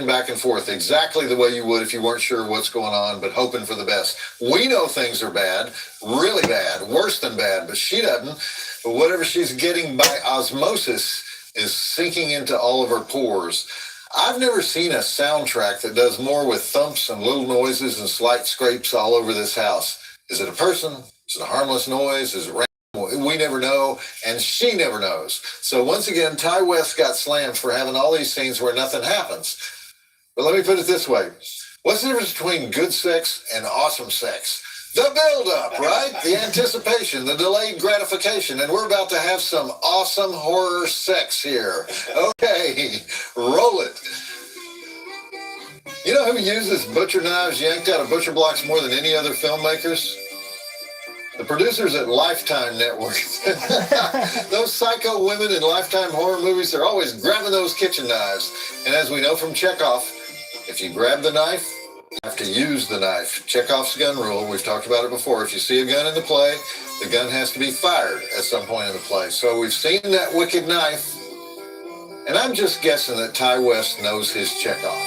Back and forth exactly the way you would if you weren't sure what's going on, but hoping for the best. We know things are bad, really bad, worse than bad, but she doesn't. But whatever she's getting by osmosis is sinking into all of her pores. I've never seen a soundtrack that does more with thumps and little noises and slight scrapes all over this house. Is it a person? Is it a harmless noise? Is it random We never know, and she never knows. So once again, Ty West got slammed for having all these scenes where nothing happens. But let me put it this way. What's the difference between good sex and awesome sex? The build-up, right? The anticipation, the delayed gratification, and we're about to have some awesome horror sex here. Okay, roll it. You know who uses butcher knives yanked out of butcher blocks more than any other filmmakers? The producers at Lifetime Network. Those psycho women in Lifetime horror movies, they're always grabbing those kitchen knives. And as we know from Chekhov, if you grab the knife, you have to use the knife. Chekhov's gun rule, we've talked about it before. If you see a gun in the play, the gun has to be fired at some point in the play. So we've seen that wicked knife, and I'm just guessing that Ty West knows his Chekhov.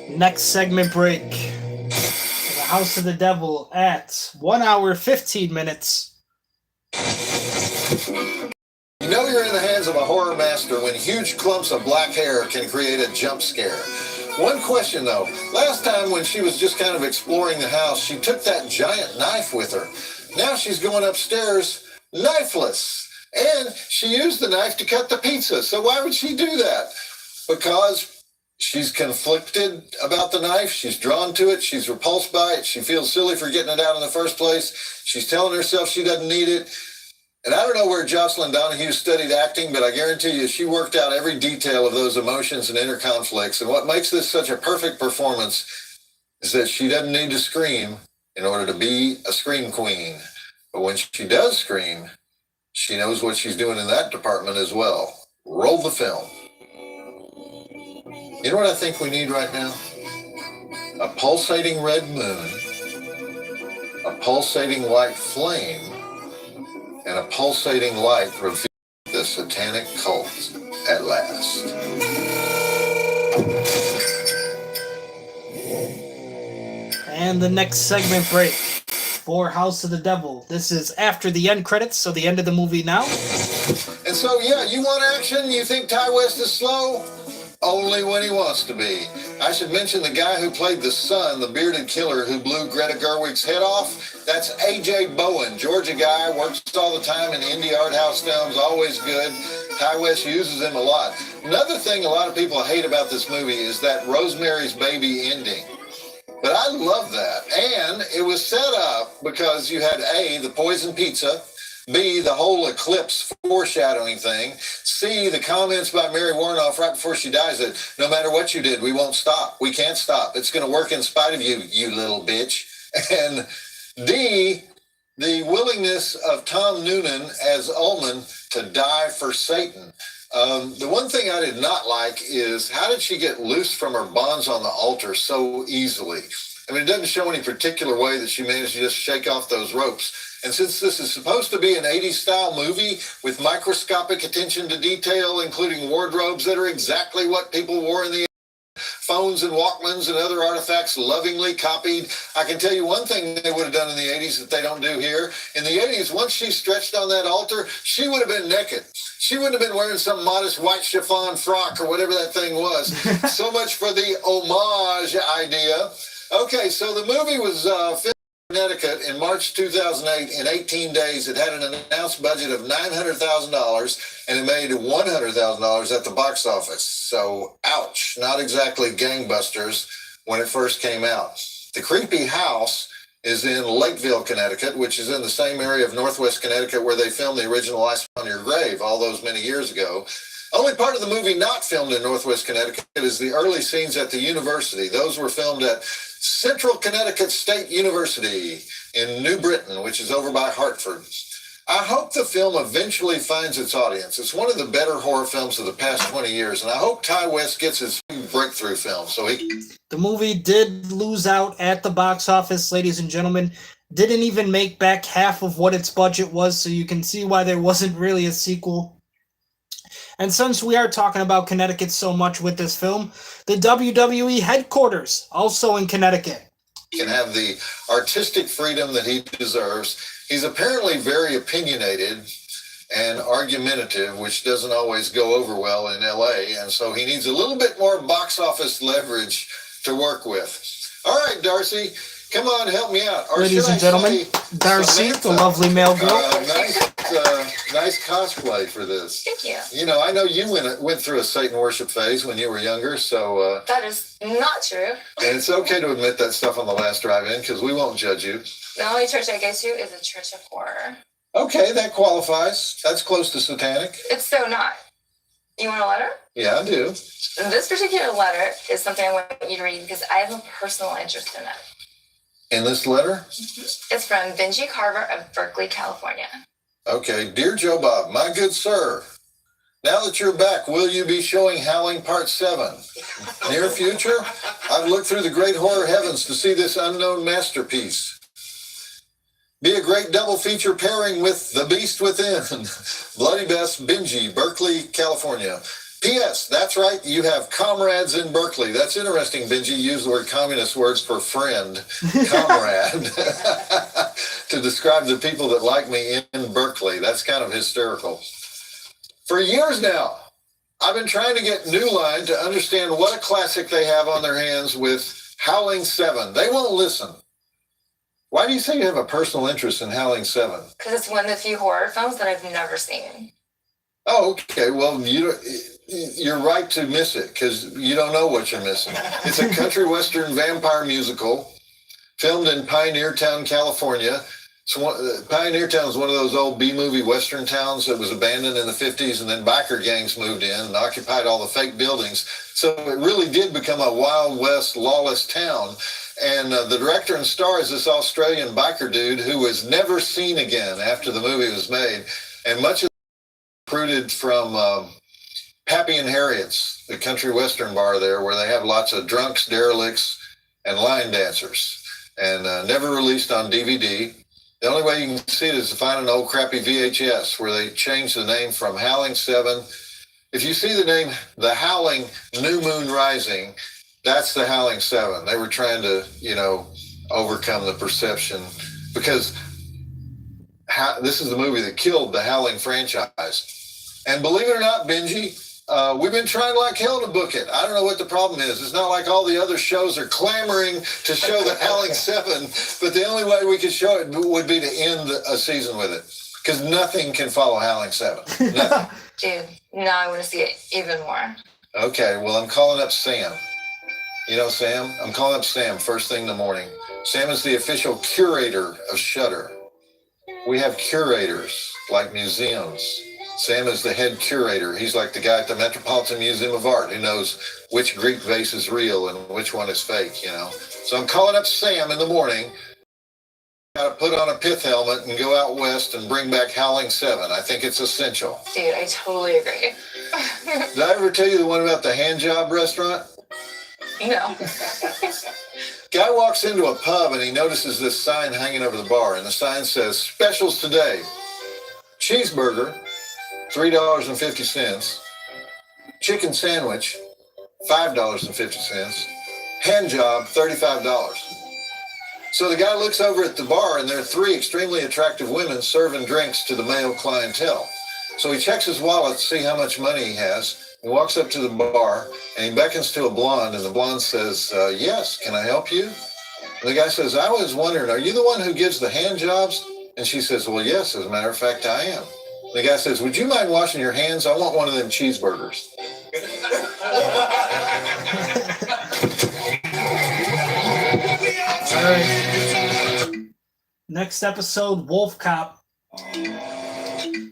Next segment break. The House of the Devil at 1 hour 15 minutes. You know you're in the hands of a horror master when huge clumps of black hair can create a jump scare. One question though, last time when she was just kind of exploring the house, she took that giant knife with her. Now she's going upstairs knifeless. And she used the knife to cut the pizza. So why would she do that? Because she's conflicted about the knife. She's drawn to it. She's repulsed by it. She feels silly for getting it out in the first place. She's telling herself she doesn't need it. And I don't know where Jocelyn Donahue studied acting, but I guarantee you she worked out every detail of those emotions and inner conflicts. And what makes this such a perfect performance is that she doesn't need to scream in order to be a scream queen. But when she does scream, she knows what she's doing in that department as well. Roll the film. You know what I think we need right now? A pulsating red moon, a pulsating white flame, and a pulsating light reveals the satanic cult at last. And the next segment break for House of the Devil. This is after the end credits, so the end of the movie now. And so, yeah, you want action? You think Ty West is slow? Only when he wants to be. I should mention the guy who played the son, the bearded killer who blew Greta Gerwig's head off. That's A.J. Bowen, Georgia guy, works all the time in indie art house films, always good. Ty West uses him a lot. Another thing a lot of people hate about this movie is that Rosemary's Baby ending. But I love that. And it was set up because you had A, the poison pizza, B, the whole eclipse foreshadowing thing, C, the comments by Mary Warnoff right before she dies that no matter what you did, we won't stop. We can't stop. It's going to work in spite of you, you little bitch. And D, the willingness of Tom Noonan as Ullman to die for Satan. The one thing I did not like is how did she get loose from her bonds on the altar so easily? I mean, it doesn't show any particular way that she managed to just shake off those ropes. And since this is supposed to be an 80s style movie with microscopic attention to detail, including wardrobes that are exactly what people wore in the phones and Walkmans and other artifacts lovingly copied. I can tell you one thing they would have done in the 80s that they don't do here. In the 80s, once she stretched on that altar, she would have been naked. She wouldn't have been wearing some modest white chiffon frock or whatever that thing was. So much for the homage idea. Okay, so the movie was filmed in Connecticut in March 2008. In 18 days, it had an announced budget of $900,000, and it made $100,000 at the box office. So, ouch, not exactly gangbusters when it first came out. The creepy house is in Lakeville, Connecticut, which is in the same area of Northwest Connecticut where they filmed the original I Spit on Your Grave all those many years ago. Only part of the movie not filmed in Northwest Connecticut is the early scenes at the university. Those were filmed at Central Connecticut State University in New Britain, which is over by Hartford. I hope the film eventually finds its audience. It's one of the better horror films of the past 20 years, and I hope Ty West gets his breakthrough film. The movie did lose out at the box office, ladies and gentlemen. Didn't even make back half of what its budget was, so you can see why there wasn't really a sequel. And since we are talking about Connecticut so much with this film, the WWE headquarters, also in Connecticut. Can have the artistic freedom that he deserves. He's apparently very opinionated and argumentative, which doesn't always go over well in LA, and so he needs a little bit more box office leverage to work with. All right, Darcy, Come on, help me out. Or Ladies should and I gentlemen, say Darcy, the Samantha? lovely male girl. Nice cosplay for this. Thank you. You know, I know you went through a Satan worship phase when you were younger, so That is not true. and it's okay to admit that stuff on the last drive-in because we won't judge you. The only church I go to is a church of horror. Okay, that qualifies. That's close to satanic. It's so not. You want a letter? Yeah, I do. This particular letter is something I want you to read because I have a personal interest in it. In this letter? It's from Benji Carver of Berkeley, California. Okay, dear Joe Bob, my good sir, now that you're back, will you be showing Howling Part 7? Near future, I've looked through the great horror heavens to see this unknown masterpiece. Be a great double feature pairing with The Beast Within. Bloody Best, Benji, Berkeley, California. P.S. That's right, you have comrades in Berkeley. That's interesting, Benji. Use the word communist words for friend, comrade, to describe the people that like me in Berkeley. That's kind of hysterical. For years now, I've been trying to get New Line to understand what a classic they have on their hands with Howling 7. They won't listen. Why do you say you have a personal interest in Howling 7? Because it's one of the few horror films that I've never seen. Oh, okay. Well, you're right to miss it because you don't know what you're missing. It's a country western vampire musical filmed in Pioneer Town, California. Pioneer Town is one of those old B-movie western towns that was abandoned in the 50s, and then biker gangs moved in and occupied all the fake buildings. So it really did become a Wild West lawless town. And the director and star is this Australian biker dude who was never seen again after the movie was made. And much of it recruited from Pappy and Harriet's, the country western bar there, where they have lots of drunks, derelicts, and line dancers. And never released on DVD. The only way you can see it is to find an old crappy VHS where they changed the name from Howling 7. If you see the name, The Howling New Moon Rising, that's the Howling 7. They were trying to, overcome the perception because this is the movie that killed the Howling franchise. And believe it or not, Benji, we've been trying like hell to book it. I don't know what the problem is. It's not like all the other shows are clamoring to show the Howling 7, but the only way we could show it would be to end a season with it because nothing can follow Howling 7. Nothing. Dude, now I want to see it even more. Okay, well, I'm calling up Sam. You know Sam? I'm calling up Sam first thing in the morning. Sam is the official curator of Shudder. We have curators like museums. Sam is the head curator. He's like the guy at the Metropolitan Museum of Art who knows which Greek vase is real and which one is fake, So I'm calling up Sam in the morning. Got to put on a pith helmet and go out west and bring back Howling 7. I think it's essential. Dude, I totally agree. Did I ever tell you the one about the hand job restaurant? No. Guy walks into a pub and he notices this sign hanging over the bar, and the sign says, "Specials today. Cheeseburger, $3.50. Chicken sandwich, $5.50. Hand job, $35. So the guy looks over at the bar, and there are three extremely attractive women serving drinks to the male clientele. So he checks his wallet to see how much money he has. He walks up to the bar, and he beckons to a blonde, and the blonde says, "Yes, can I help you?" And the guy says, "I was wondering, are you the one who gives the hand jobs?" And she says, "Well, yes, as a matter of fact, I am." The guy says, "Would you mind washing your hands? I want one of them cheeseburgers." All right. Next episode, Wolf Cop.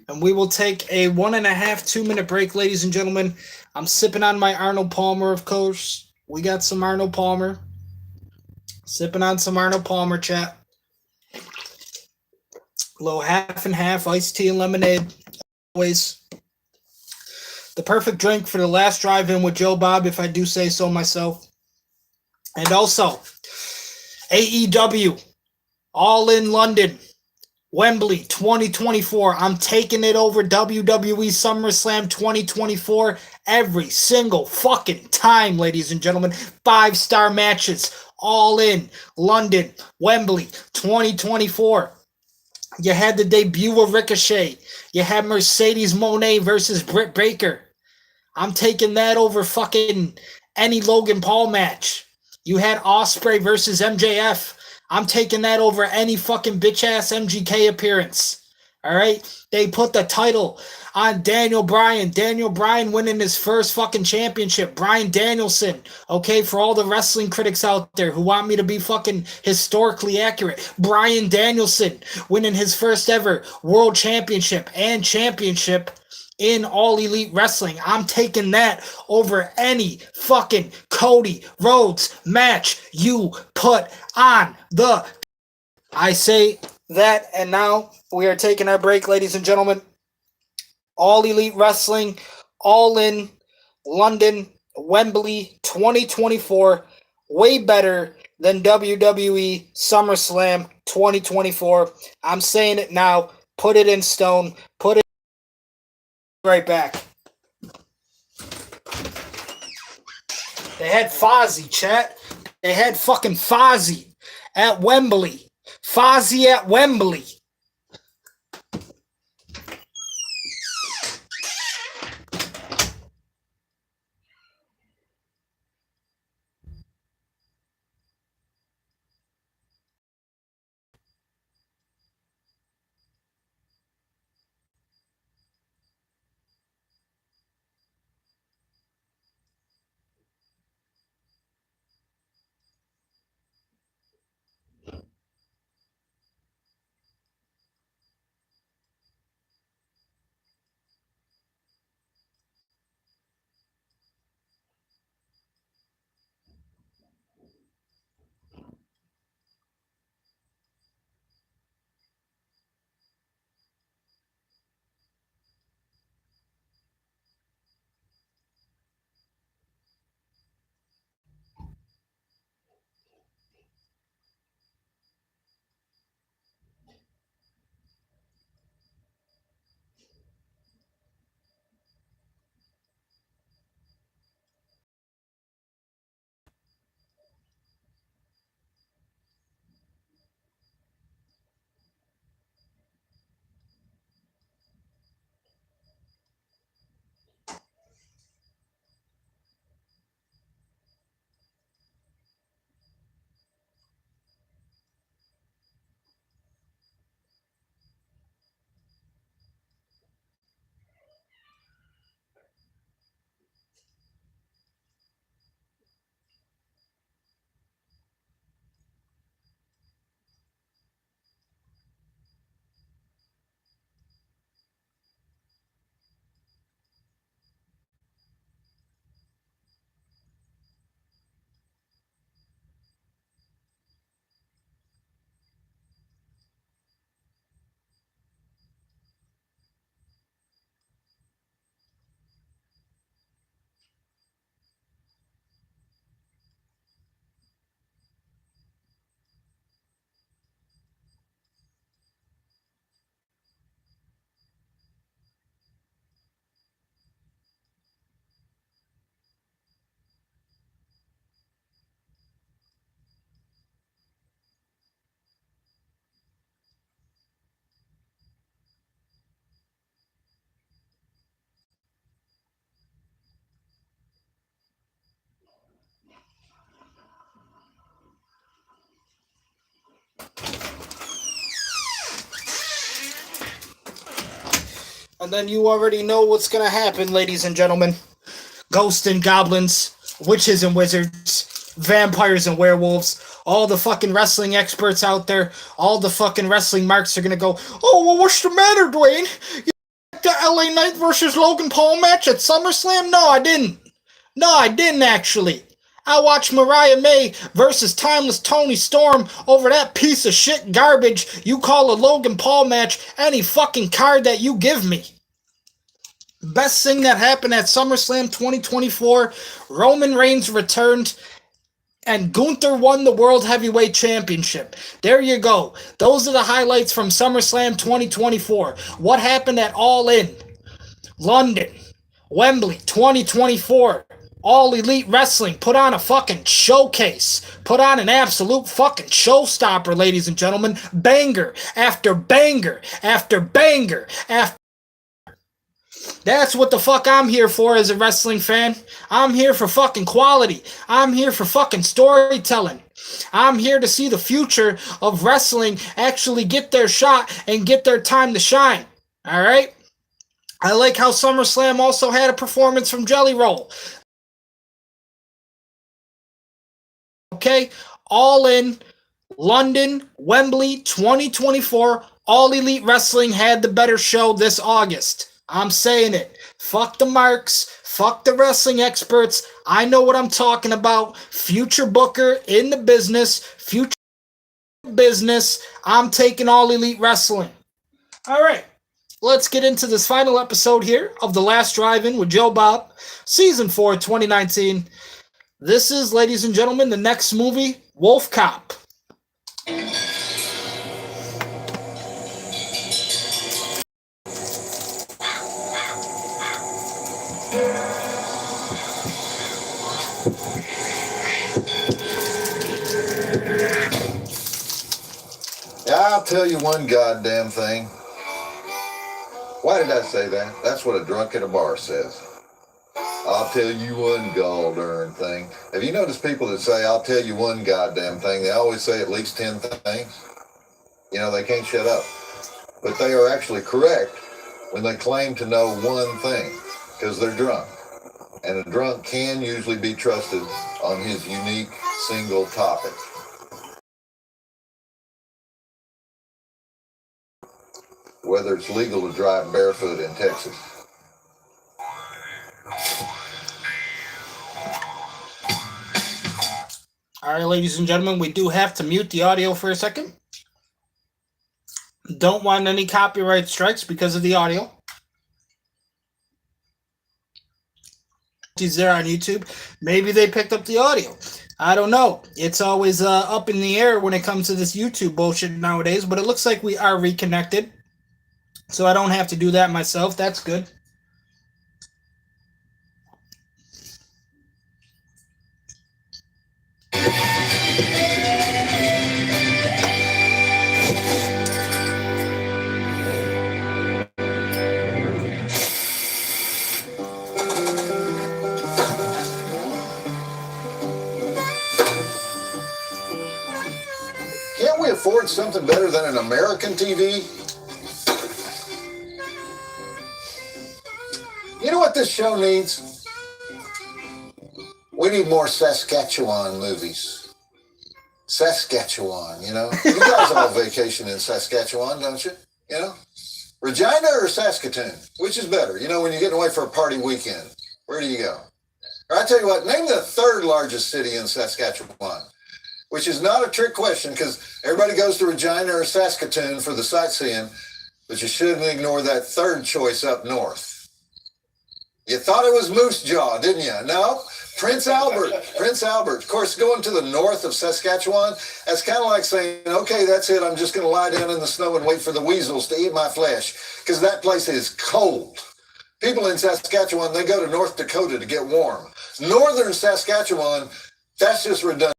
And we will take a 1.5, 2-minute break, ladies and gentlemen. I'm sipping on my Arnold Palmer, of course. We got some Arnold Palmer. Sipping on some Arnold Palmer, chat. A little half and half, iced tea and lemonade. Always. The perfect drink for the last drive-in with Joe Bob, if I do say so myself. And also, AEW, All in London. Wembley 2024. I'm taking it over WWE SummerSlam 2024 every single fucking time, ladies and gentlemen. 5-star matches. All in London, Wembley 2024. You had the debut of Ricochet. You had Mercedes Moné versus Britt Baker. I'm taking that over fucking any Logan Paul match. You had Ospreay versus MJF. I'm taking that over any fucking bitch-ass MGK appearance. All right? They put the title on Daniel Bryan. Daniel Bryan winning his first fucking championship. Bryan Danielson. Okay, for all the wrestling critics out there who want me to be fucking historically accurate. Bryan Danielson winning his first ever world championship and championship in All Elite Wrestling. I'm taking that over any fucking Cody Rhodes match you put on the... I say that, and now we are taking our break, ladies and gentlemen. All Elite Wrestling, All In, London, Wembley, 2024. Way better than WWE SummerSlam 2024. I'm saying it now. Put it in stone. Put it right back. They had Fozzy, chat. They had fucking Fozzy at Wembley. Fozzy at Wembley. And then you already know what's going to happen, ladies and gentlemen. Ghosts and goblins, witches and wizards, vampires and werewolves, all the fucking wrestling experts out there, all the fucking wrestling marks are going to go, oh, well, what's the matter, Dwayne? You like the LA Knight versus Logan Paul match at SummerSlam? No, I didn't. No, I didn't actually. I watched Mariah May versus Timeless Tony Storm over that piece of shit garbage you call a Logan Paul match any fucking card that you give me. Best thing that happened at SummerSlam 2024, Roman Reigns returned and Gunther won the World Heavyweight Championship. There you go. Those are the highlights from SummerSlam 2024. What happened at All In, London, Wembley 2024. All Elite Wrestling put on a fucking showcase. Put on an absolute fucking showstopper, ladies and gentlemen. Banger after banger after banger after... That's what the fuck I'm here for as a wrestling fan. I'm here for fucking quality. I'm here for fucking storytelling. I'm here to see the future of wrestling actually get their shot and get their time to shine. All right? I like how SummerSlam also had a performance from Jelly Roll. Okay? All in London, Wembley, 2024. All Elite Wrestling had the better show this August. I'm saying it. Fuck the marks. Fuck the wrestling experts. I know what I'm talking about. Future booker in the business. Future business. I'm taking All Elite Wrestling. All right. Let's get into this final episode here of The Last Drive-In with Joe Bob. Season 4, 2019. This is, ladies and gentlemen, the next movie, Wolf Cop. I'll tell you one goddamn thing. Why did I say that? That's what a drunk at a bar says. I'll tell you one gall darn thing. Have you noticed people that say, I'll tell you one goddamn thing? They always say at least 10 things. You know, they can't shut up. But they are actually correct when they claim to know one thing, because they're drunk. And a drunk can usually be trusted on his unique single topic. Whether it's legal to drive barefoot in Texas. All right, ladies and gentlemen, we do have to mute the audio for a second. Don't want any copyright strikes because of the audio. He's there on YouTube. Maybe they picked up the audio. I don't know. It's always up in the air when it comes to this YouTube bullshit nowadays, but it looks like we are reconnected. So I don't have to do that myself. That's good. Can't we afford something better than an American TV? You know what this show needs? We need more Saskatchewan movies. Saskatchewan, you know? You guys all vacation in Saskatchewan, don't you? You know? Regina or Saskatoon? Which is better? You know, when you're getting away for a party weekend, where do you go? Or I tell you what, name the third largest city in Saskatchewan, which is not a trick question because everybody goes to Regina or Saskatoon for the sightseeing, but you shouldn't ignore that third choice up north. You thought it was Moose Jaw, didn't you? No, Prince Albert. Prince Albert. Of course, going to the north of Saskatchewan, that's kind of like saying, okay, that's it. I'm just going to lie down in the snow and wait for the weasels to eat my flesh because that place is cold. People in Saskatchewan, they go to North Dakota to get warm. Northern Saskatchewan, that's just redundant.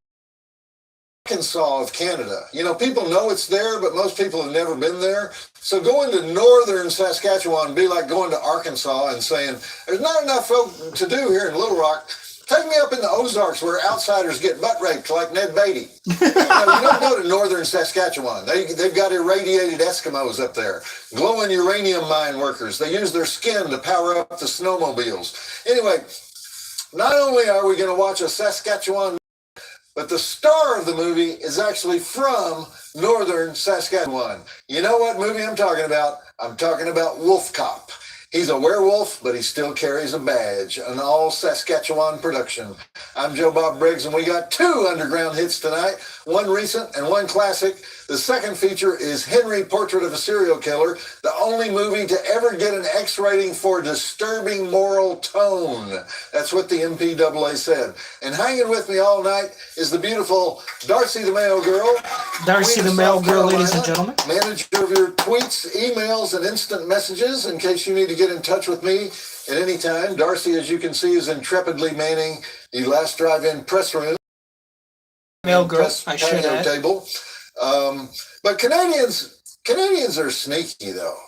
Arkansas of Canada. You know, people know it's there, but most people have never been there. So going to northern Saskatchewan would be like going to Arkansas and saying, there's not enough folk to do here in Little Rock. Take me up in the Ozarks where outsiders get butt raped like Ned Beatty. You don't go to northern Saskatchewan. They've got irradiated Eskimos up there, glowing uranium mine workers. They use their skin to power up the snowmobiles. Anyway, not only are we going to watch a Saskatchewan, but the star of the movie is actually from northern Saskatchewan. You know what movie I'm talking about? I'm talking about Wolf Cop. He's a werewolf, but he still carries a badge, an all Saskatchewan production. I'm Joe Bob Briggs, and we got two underground hits tonight, one recent and one classic. The second feature is Henry, Portrait of a Serial Killer, the only movie to ever get an X rating for disturbing moral tone. That's what the MPAA said. And hanging with me all night is the beautiful Darcy the Mail Girl. Darcy the Mail Girl, ladies and gentlemen. Manager of your tweets, emails, and instant messages in case you need to get in touch with me at any time. Darcy, as you can see, is intrepidly manning the Last Drive-In press room. Mail Girl, I should add. Table. But Canadians are sneaky, though.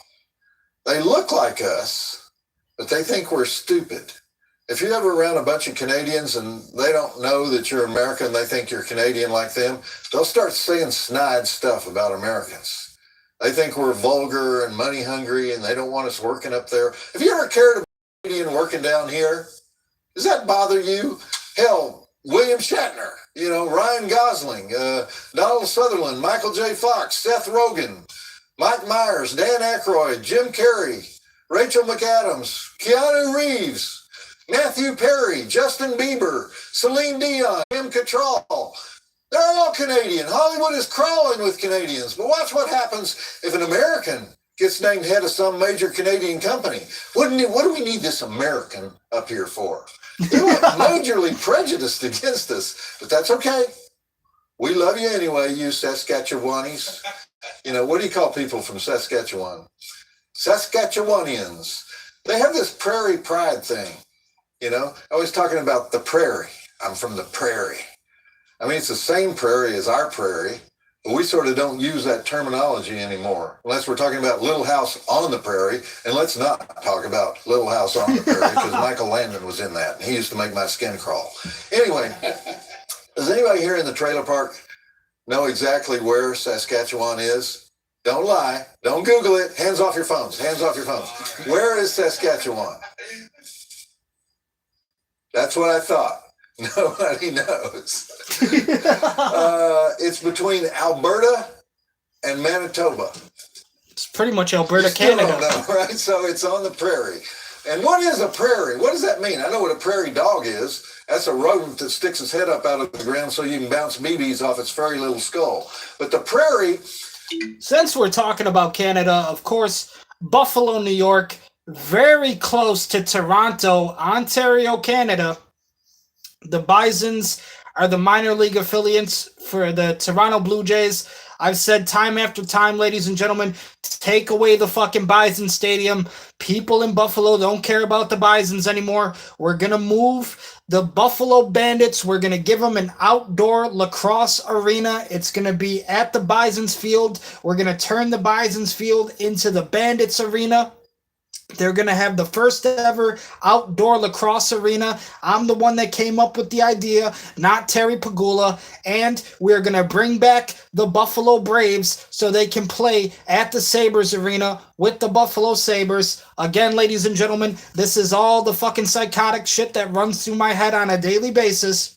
They look like us, but they think we're stupid. If you're ever around a bunch of Canadians and they don't know that you're American, they think you're Canadian like them, they'll start saying snide stuff about Americans. They think we're vulgar and money hungry and they don't want us working up there. Have you ever cared about a Canadian working down here? Does that bother you? Hell, William Shatner, Ryan Gosling, Donald Sutherland, Michael J. Fox, Seth Rogen, Mike Myers, Dan Aykroyd, Jim Carrey, Rachel McAdams, Keanu Reeves, Matthew Perry, Justin Bieber, Celine Dion, Kim Cattrall. They're all Canadian. Hollywood is crawling with Canadians. But watch what happens if an American gets named head of some major Canadian company. What do we need this American up here for? They're like majorly prejudiced against us, but that's okay. We love you anyway, you Saskatchewanies. What do you call people from Saskatchewan? Saskatchewanians. They have this prairie pride thing. Always talking about the prairie. I'm from the prairie. I mean, it's the same prairie as our prairie, but we sort of don't use that terminology anymore, unless we're talking about Little House on the Prairie. And let's not talk about Little House on the Prairie because Michael Landon was in that, and he used to make my skin crawl. Anyway, does anybody here in the trailer park know exactly where Saskatchewan is? Don't lie. Don't Google it. Hands off your phones. Hands off your phones. Where is Saskatchewan? That's what I thought. Nobody knows. It's between Alberta and Manitoba. It's pretty much Alberta, Canada. Don't know, right? So it's on the prairie. And what is a prairie? What does that mean? I know what a prairie dog is. That's a rodent that sticks its head up out of the ground so you can bounce BBs off its furry little skull. But the prairie... Since we're talking about Canada, of course, Buffalo, New York, very close to Toronto, Ontario, Canada. The Bisons are the minor league affiliates for the Toronto Blue Jays. I've said time after time, ladies and gentlemen, take away the fucking Bison Stadium. People in Buffalo don't care about the Bisons anymore. We're going to move the Buffalo Bandits. We're going to give them an outdoor lacrosse arena. It's going to be at the Bisons Field. We're going to turn the Bisons Field into the Bandits Arena. They're going to have the first ever outdoor lacrosse arena. I'm the one that came up with the idea, not Terry Pagula. And we're going to bring back the Buffalo Braves so they can play at the Sabres Arena with the Buffalo Sabres. Again, ladies and gentlemen, this is all the fucking psychotic shit that runs through my head on a daily basis.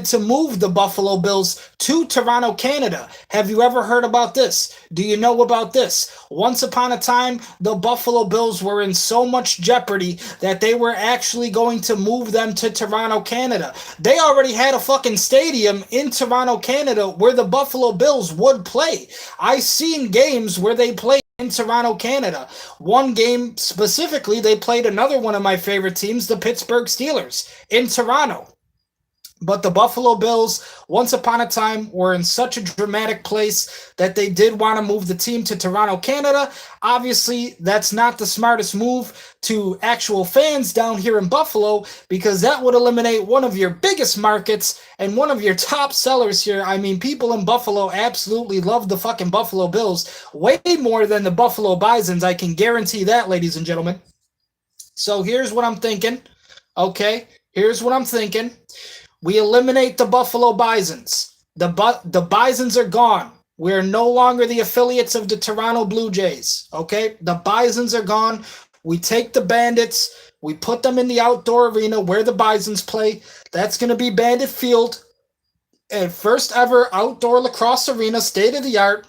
To move the Buffalo Bills to Toronto, Canada. Have you ever heard about this? Do you know about this? Once upon a time, the Buffalo Bills were in so much jeopardy that they were actually going to move them to Toronto, Canada. They already had a fucking stadium in Toronto, Canada where the Buffalo Bills would play. I've seen games where they played in Toronto, Canada. One game specifically, they played another one of my favorite teams, the Pittsburgh Steelers, in Toronto. But the Buffalo Bills, once upon a time, were in such a dramatic place that they did want to move the team to Toronto, Canada. Obviously, that's not the smartest move to actual fans down here in Buffalo, because that would eliminate one of your biggest markets and one of your top sellers here. I mean, people in Buffalo absolutely love the fucking Buffalo Bills way more than the Buffalo Bisons. I can guarantee that, ladies and gentlemen. So here's what I'm thinking. Okay, here's what I'm thinking. We eliminate the Buffalo Bisons. The Bisons are gone. We're no longer the affiliates of the Toronto Blue Jays. Okay? The Bisons are gone. We take the Bandits. We put them in the outdoor arena where the Bisons play. That's going to be Bandit Field. And first ever outdoor lacrosse arena, state of the art,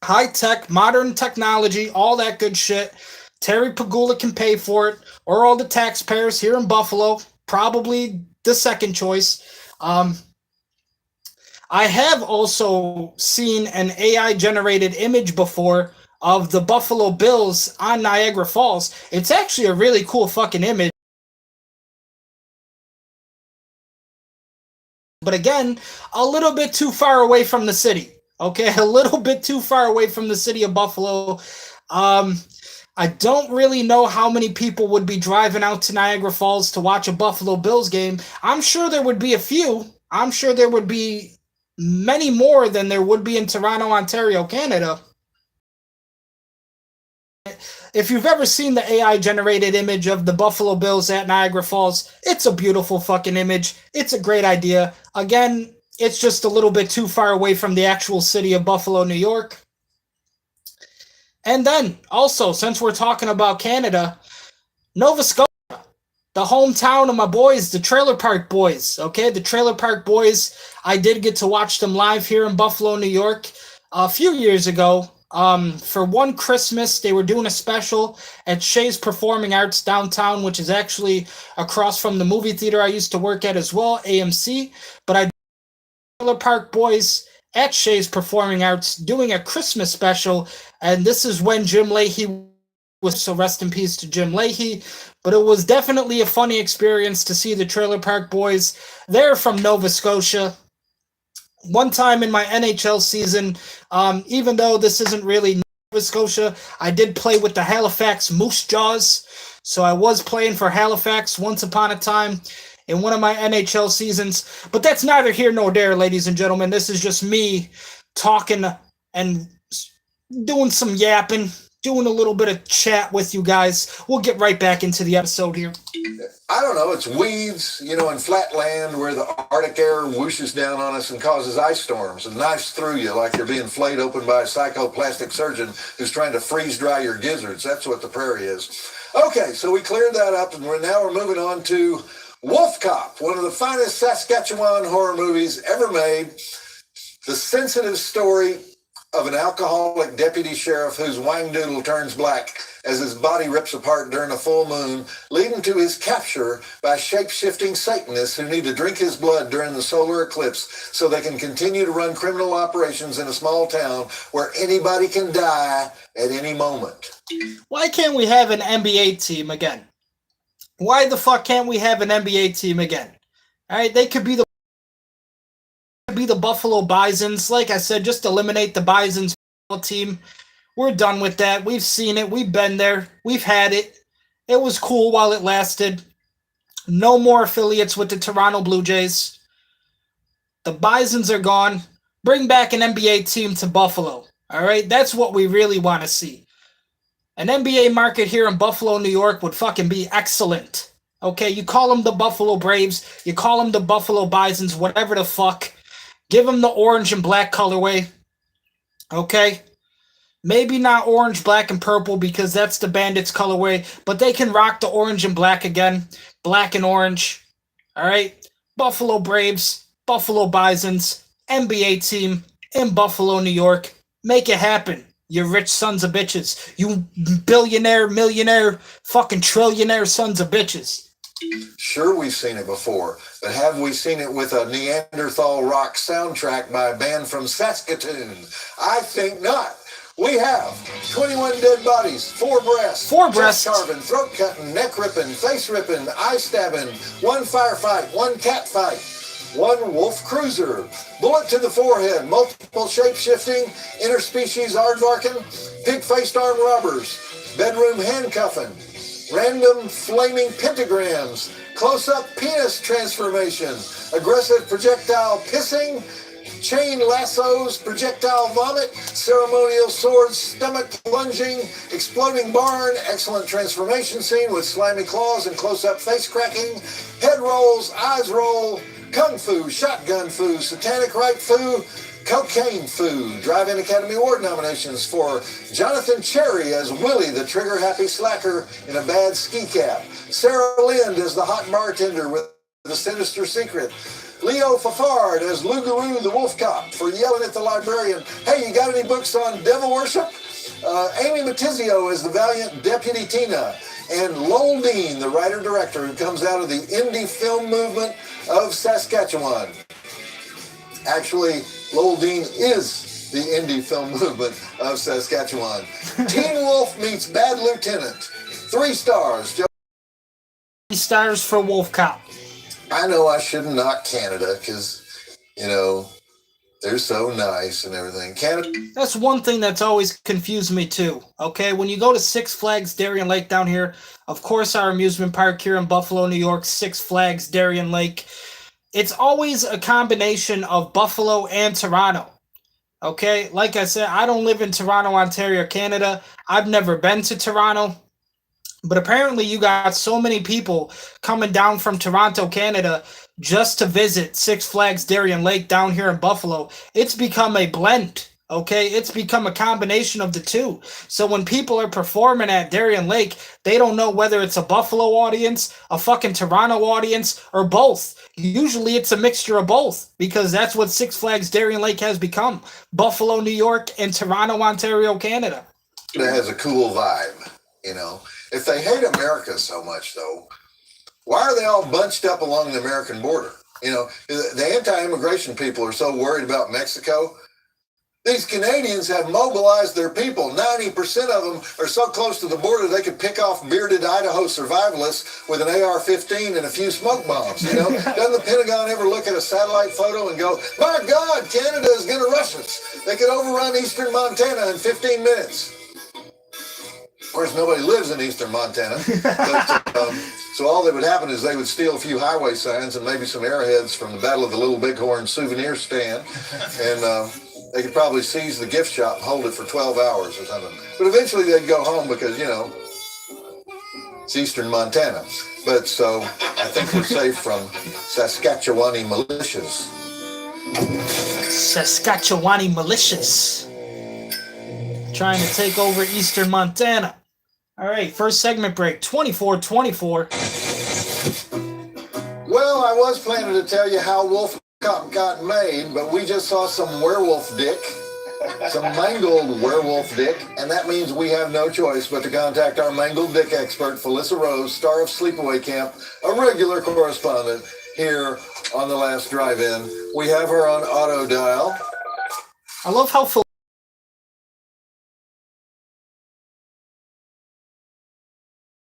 high tech, modern technology, all that good shit. Terry Pagula can pay for it, or all the taxpayers here in Buffalo. Probably the second choice. I have also seen an AI-generated image before of the Buffalo Bills on Niagara Falls. It's actually a really cool fucking image. But again, a little bit too far away from the city. Okay, a little bit too far away from the city of Buffalo. I don't really know how many people would be driving out to Niagara Falls to watch a Buffalo Bills game. I'm sure there would be a few. I'm sure there would be many more than there would be in Toronto, Ontario, Canada. If you've ever seen the AI generated image of the Buffalo Bills at Niagara Falls, it's a beautiful fucking image. It's a great idea. Again, it's just a little bit too far away from the actual city of Buffalo, New York. And then, also, since we're talking about Canada, Nova Scotia, the hometown of my boys, the Trailer Park Boys. Okay, the Trailer Park Boys, I did get to watch them live here in Buffalo, New York a few years ago. For one Christmas, they were doing a special at Shea's Performing Arts downtown, which is actually across from the movie theater I used to work at as well, AMC. But I Trailer Park Boys at Shea's Performing Arts doing a Christmas special, and this is when Jim Leahy was, so rest in peace to Jim Leahy. But it was definitely a funny experience to see the Trailer Park Boys. They're from Nova Scotia. One time in my NHL season, even though this isn't really Nova Scotia, I did play with the Halifax Moose Jaws. So I was playing for Halifax once upon a time in one of my NHL seasons. But that's neither here nor there, ladies and gentlemen. This is just me talking and doing some yapping, doing a little bit of chat with you guys. We'll get right back into the episode here. I don't know, it's weeds, in flat land where the Arctic air whooshes down on us and causes ice storms and knifes through you like you're being flayed open by a psychoplastic surgeon who's trying to freeze dry your gizzards. That's what the prairie is. Okay, so we cleared that up, and we're moving on to Wolf Cop, one of the finest Saskatchewan horror movies ever made. The sensitive story of an alcoholic deputy sheriff whose wangdoodle turns black as his body rips apart during a full moon, leading to his capture by shape-shifting Satanists who need to drink his blood during the solar eclipse so they can continue to run criminal operations in a small town where anybody can die at any moment. Why can't we have an NBA team again? Why the fuck can't we have an NBA team again? All right, they could be the Buffalo Bisons. Like I said, just eliminate the Bisons team. We're done with that. We've seen it. We've been there. We've had it. It was cool while it lasted. No more affiliates with the Toronto Blue Jays. The Bisons are gone. Bring back an NBA team to Buffalo. All right? That's what we really want to see. An NBA market here in Buffalo, New York would fucking be excellent. Okay? You call them the Buffalo Braves. You call them the Buffalo Bisons. Whatever the fuck. Give them the orange and black colorway. Okay? Maybe not orange, black, and purple because that's the Bandits colorway, but they can rock the orange and black again. Black and orange. All right? Buffalo Braves, Buffalo Bisons, NBA team in Buffalo, New York. Make it happen, you rich sons of bitches. You billionaire, millionaire, fucking trillionaire sons of bitches. Sure, we've seen it before, but have we seen it with a Neanderthal rock soundtrack by a band from Saskatoon? I think not. We have 21 dead bodies, 4 breasts, chest carving, throat cutting, neck ripping, face ripping, eye stabbing, 1 firefight, 1 cat fight, 1 wolf cruiser, bullet to the forehead, multiple shape-shifting, interspecies aardvarking, pig-faced armed robbers, bedroom handcuffing, random flaming pentagrams, close-up penis transformation, aggressive projectile pissing, chain lassos, projectile vomit, ceremonial swords, stomach plunging, exploding barn, excellent transformation scene with slimy claws and close-up face cracking, head rolls, eyes roll, kung fu, shotgun fu, satanic rite fu, cocaine fu. Drive-In Academy Award nominations for Jonathan Cherry as Willie, the trigger-happy slacker in a bad ski cap, Sarah Lind as the hot bartender with the sinister secret, Leo Fafard as Lugaroo the Wolf Cop for yelling at the librarian, "Hey, you got any books on devil worship?" Amy Matizio as the valiant Deputy Tina, and Lowell Dean, the writer-director who comes out of the indie film movement of Saskatchewan. Actually, Lowell Dean is the indie film movement of Saskatchewan. Teen Wolf meets Bad Lieutenant. 3 stars. 3 stars for Wolf Cop. I know I shouldn't knock Canada because, they're so nice and everything. Canada. That's one thing that's always confused me too. Okay, when you go to Six Flags Darien Lake down here, of course our amusement park here in Buffalo, New York, Six Flags Darien Lake, it's always a combination of Buffalo and Toronto. Okay, like I said, I don't live in Toronto, Ontario, Canada. I've never been to Toronto. But apparently, you got so many people coming down from Toronto, Canada, just to visit Six Flags Darien Lake down here in Buffalo. It's become a blend. Okay, it's become a combination of the two. So when people are performing at Darien Lake, they don't know whether it's a Buffalo audience, a fucking Toronto audience, or both. Usually it's a mixture of both because that's what Six Flags Darien Lake has become. Buffalo, New York, and Toronto, Ontario, Canada. It has a cool vibe, you know. If they hate America so much, though, why are they all bunched up along the American border? You know, the anti-immigration people are so worried about Mexico. These Canadians have mobilized their people. 90% of them are so close to the border they could pick off bearded Idaho survivalists with an AR-15 and a few smoke bombs. You know, doesn't the Pentagon ever look at a satellite photo and go, "My God, Canada is going to rush us. They could overrun eastern Montana in 15 minutes." Of course, nobody lives in eastern Montana, but, so all that would happen is they would steal a few highway signs and maybe some arrowheads from the Battle of the Little Bighorn souvenir stand, and they could probably seize the gift shop and hold it for 12 hours or something. But eventually they'd go home because, you know, it's eastern Montana. But so I think we're safe from Saskatchewani militias. Saskatchewani militias trying to take over eastern Montana. All right, first segment break, 24-24. Well, I was planning to tell you how Wolf Cop got made, but we just saw some werewolf dick, some mangled werewolf dick, and that means we have no choice but to contact our mangled dick expert, Felissa Rose, star of Sleepaway Camp, a regular correspondent here on The Last Drive-In. We have her on auto dial. I love how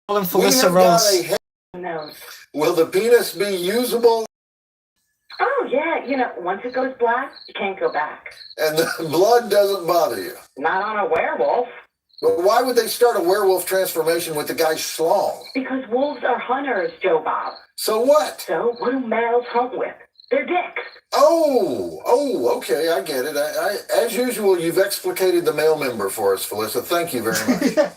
Felissa Rose. No. Will the penis be usable? Oh, yeah. You know, once it goes black, you can't go back. And the blood doesn't bother you? Not on a werewolf. But why would they start a werewolf transformation with the guy's schlong? Because wolves are hunters, Joe Bob. So what? So what do males hunt with? Their dicks. Oh, okay, I get it. I as usual, you've explicated the male member for us, Felissa. Thank you very much.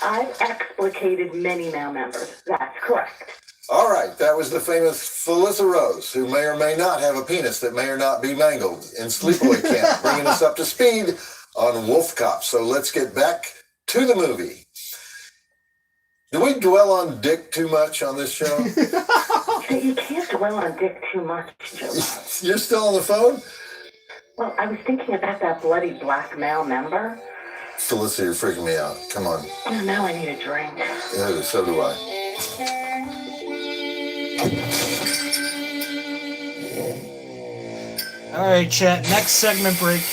I've explicated many male members. That's correct. All right, that was the famous Felissa Rose, who may or may not have a penis that may or not be mangled in Sleepaway Camp, bringing us up to speed on Wolf Cop. So let's get back to the movie. Do we dwell on dick too much on this show? You can't dwell on dick too much, Joe. You're still on the phone? Well, I was thinking about that bloody black male member. Felissa, you're freaking me out. Come on. Oh, now I need a drink. Yeah, so do I. All right, chat. Next segment break.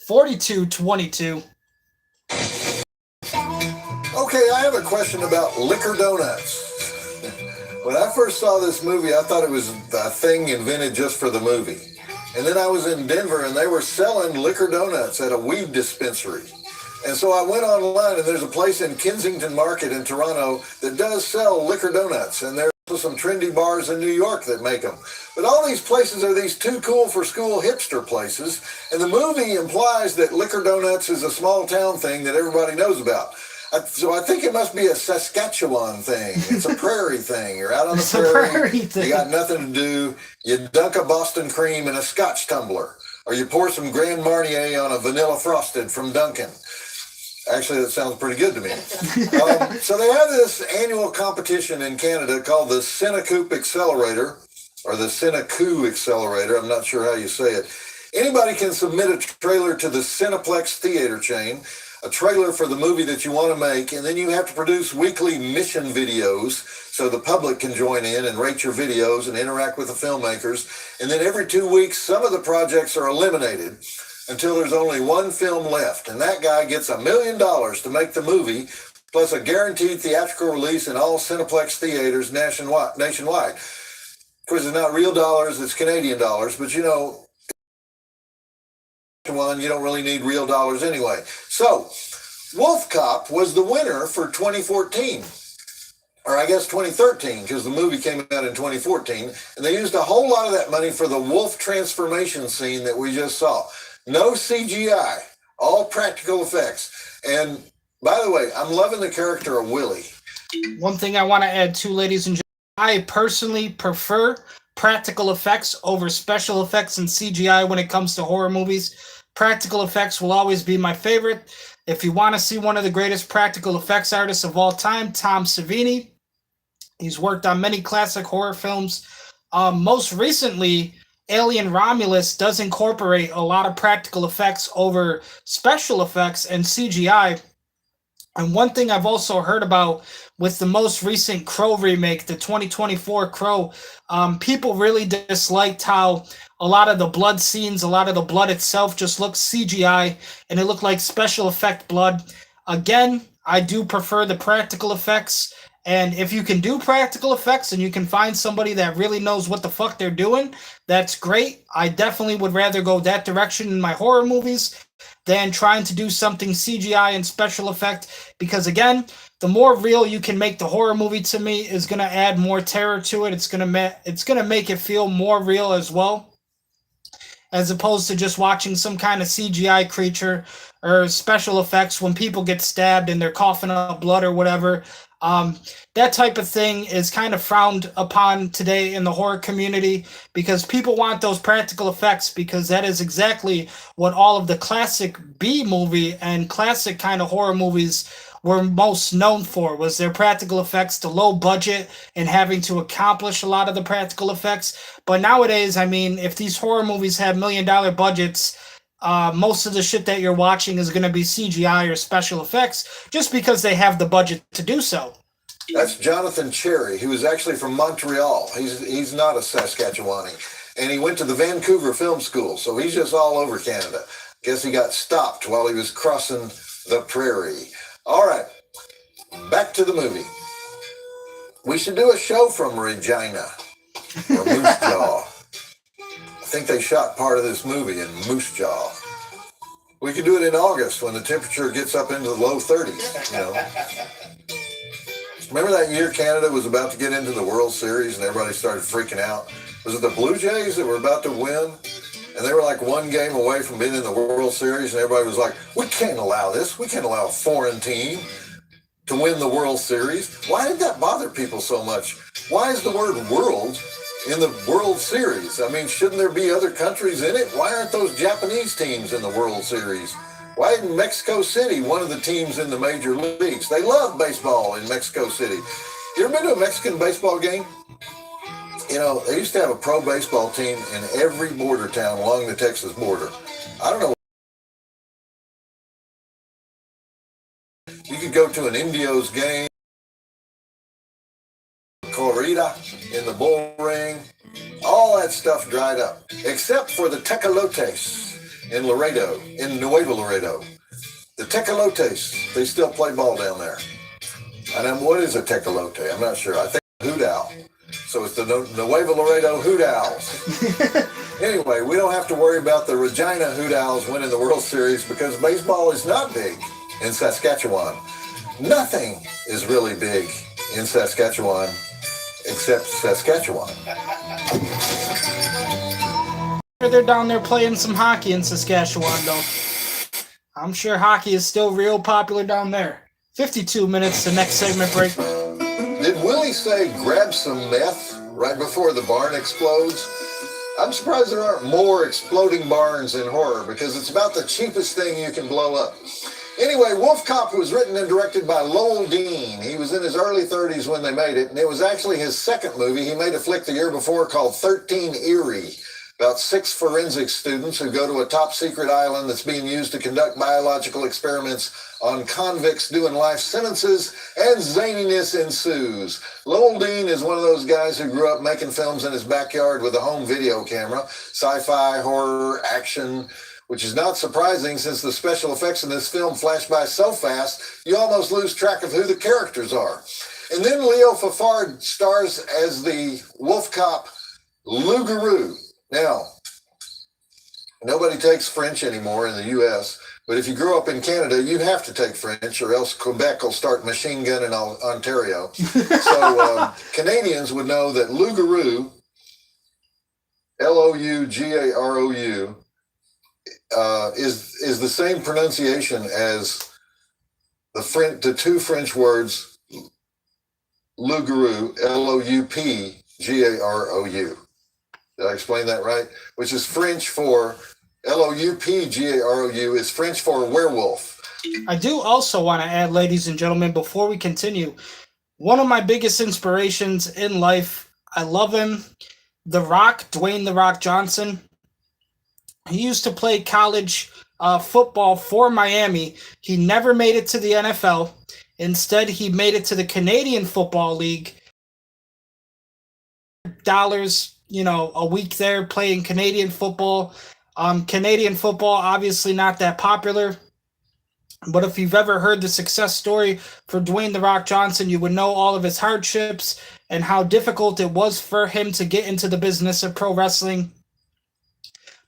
42-22. Okay, I have a question about liquor donuts. When I first saw this movie, I thought it was a thing invented just for the movie. And then I was in Denver and they were selling liquor donuts at a weed dispensary. And so I went online and there's a place in Kensington Market in Toronto that does sell liquor donuts. And there's also some trendy bars in New York that make them. But all these places are these too cool for school hipster places. And the movie implies that liquor donuts is a small town thing that everybody knows about. So I think it must be a Saskatchewan thing. It's a prairie thing. You're out on the prairie. You got nothing to do. You dunk a Boston cream in a Scotch tumbler. Or you pour some Grand Marnier on a vanilla frosted from Dunkin'. Actually, that sounds pretty good to me. So they have this annual competition in Canada called the Cinecoop Accelerator, or the Cinecoo Accelerator. I'm not sure how you say it. Anybody can submit a trailer to the Cineplex theater chain, a trailer for the movie that you want to make, and then you have to produce weekly mission videos so the public can join in and rate your videos and interact with the filmmakers. And then every 2 weeks, some of the projects are eliminated until there's only one film left. And that guy gets $1 million to make the movie, plus a guaranteed theatrical release in all Cineplex theaters nationwide. Of course, it's not real dollars, it's Canadian dollars, but you know, you don't really need real dollars anyway. So, Wolf Cop was the winner for 2014. Or I guess 2013, because the movie came out in 2014. And they used a whole lot of that money for the wolf transformation scene that we just saw. No CGI, all practical effects. And by the way, I'm loving the character of Willie. One thing I want to add too, ladies and gentlemen, I personally prefer practical effects over special effects and CGI when it comes to horror movies. Practical effects will always be my favorite. If you want to see one of the greatest practical effects artists of all time, Tom Savini, he's worked on many classic horror films. Most recently, Alien Romulus does incorporate a lot of practical effects over special effects and CGI. And one thing I've also heard about with the most recent Crow remake, the 2024 Crow, people really disliked how a lot of the blood scenes, a lot of the blood itself just looked CGI and it looked like special effect blood. Again, I do prefer the practical effects. And if you can do practical effects and you can find somebody that really knows what the fuck they're doing, that's great. I definitely would rather go that direction in my horror movies than trying to do something CGI and special effect, because again, the more real you can make the horror movie to me is going to add more terror to it. It's going to make it feel more real as well, as opposed to just watching some kind of CGI creature or special effects when people get stabbed and they're coughing up blood or whatever. That type of thing is kind of frowned upon today in the horror community because people want those practical effects, because that is exactly what all of the classic B movie and classic kind of horror movies were most known for, was their practical effects, the low budget and having to accomplish a lot of the practical effects. But nowadays, I mean, if these horror movies have $1 million budgets, most of the shit that you're watching is going to be CGI or special effects just because they have the budget to do so. That's Jonathan Cherry, who is actually from Montreal. He's not a Saskatchewani. And he went to the Vancouver Film School, so he's just all over Canada. Guess he got stopped while he was crossing the prairie. All right, back to the movie. We should do a show from Regina or Moose Jaw. I think they shot part of this movie in Moose Jaw. We could do it in August when the temperature gets up into the low 30s, you know. Remember that year Canada was about to get into the World Series and everybody started freaking out? Was it the Blue Jays that were about to win? And they were like one game away from being in the World Series, and everybody was like, we can't allow this. We can't allow a foreign team to win the World Series. Why did that bother people so much? Why is the word world in the World Series? I mean, shouldn't there be other countries in it? Why aren't those Japanese teams in the World Series? Why isn't Mexico City one of the teams in the major leagues? They love baseball in Mexico City. You ever been to a Mexican baseball game? You know, they used to have a pro baseball team in every border town along the Texas border. I don't know. You could go to an Indios game, corrida in the bull ring. All that stuff dried up, except for the Tecolotes in Laredo, in Nuevo Laredo. The Tecolotes, they still play ball down there. And what is a Tecolote? I'm not sure. I think Hoot Owl. So it's the Nuevo Laredo Hoot Owls. Anyway, we don't have to worry about the Regina Hoot Owls winning the World Series because baseball is not big in Saskatchewan. Nothing is really big in Saskatchewan except Saskatchewan. They're down there playing some hockey in Saskatchewan, though. I'm sure hockey is still real popular down there. 52 minutes, the next segment break. Did Willie say grab some meth right before the barn explodes? I'm surprised there aren't more exploding barns in horror because it's about the cheapest thing you can blow up. Anyway, Wolf Cop was written and directed by Lowell Dean. He was in his early 30s when they made it, and it was actually his second movie. He made a flick the year before called 13 Erie, about 6 forensic students who go to a top-secret island that's being used to conduct biological experiments on convicts doing life sentences, and zaniness ensues. Lowell Dean is one of those guys who grew up making films in his backyard with a home video camera, sci-fi, horror, action, which is not surprising since the special effects in this film flash by so fast, you almost lose track of who the characters are. And then Leo Fafard stars as the wolf cop Loup-Garou. Now, nobody takes French anymore in the U.S., but if you grew up in Canada, you have to take French or else Quebec will start machine gun in Ontario. So Canadians would know that Loup-Garou, Lougarou, is the same pronunciation as the two French words loup-garou, Loupgarou. Did I explain that right? Which is French for Loupgarou is French for werewolf. I do also want to add, ladies and gentlemen, before we continue, one of my biggest inspirations in life, I love him, The Rock, Dwayne The Rock Johnson. He used to play college football for Miami. He never made it to the NFL. Instead, he made it to the Canadian Football League. Dollars, a week there playing Canadian football. Canadian football, obviously not that popular. But if you've ever heard the success story for Dwayne The Rock Johnson, you would know all of his hardships and how difficult it was for him to get into the business of pro wrestling.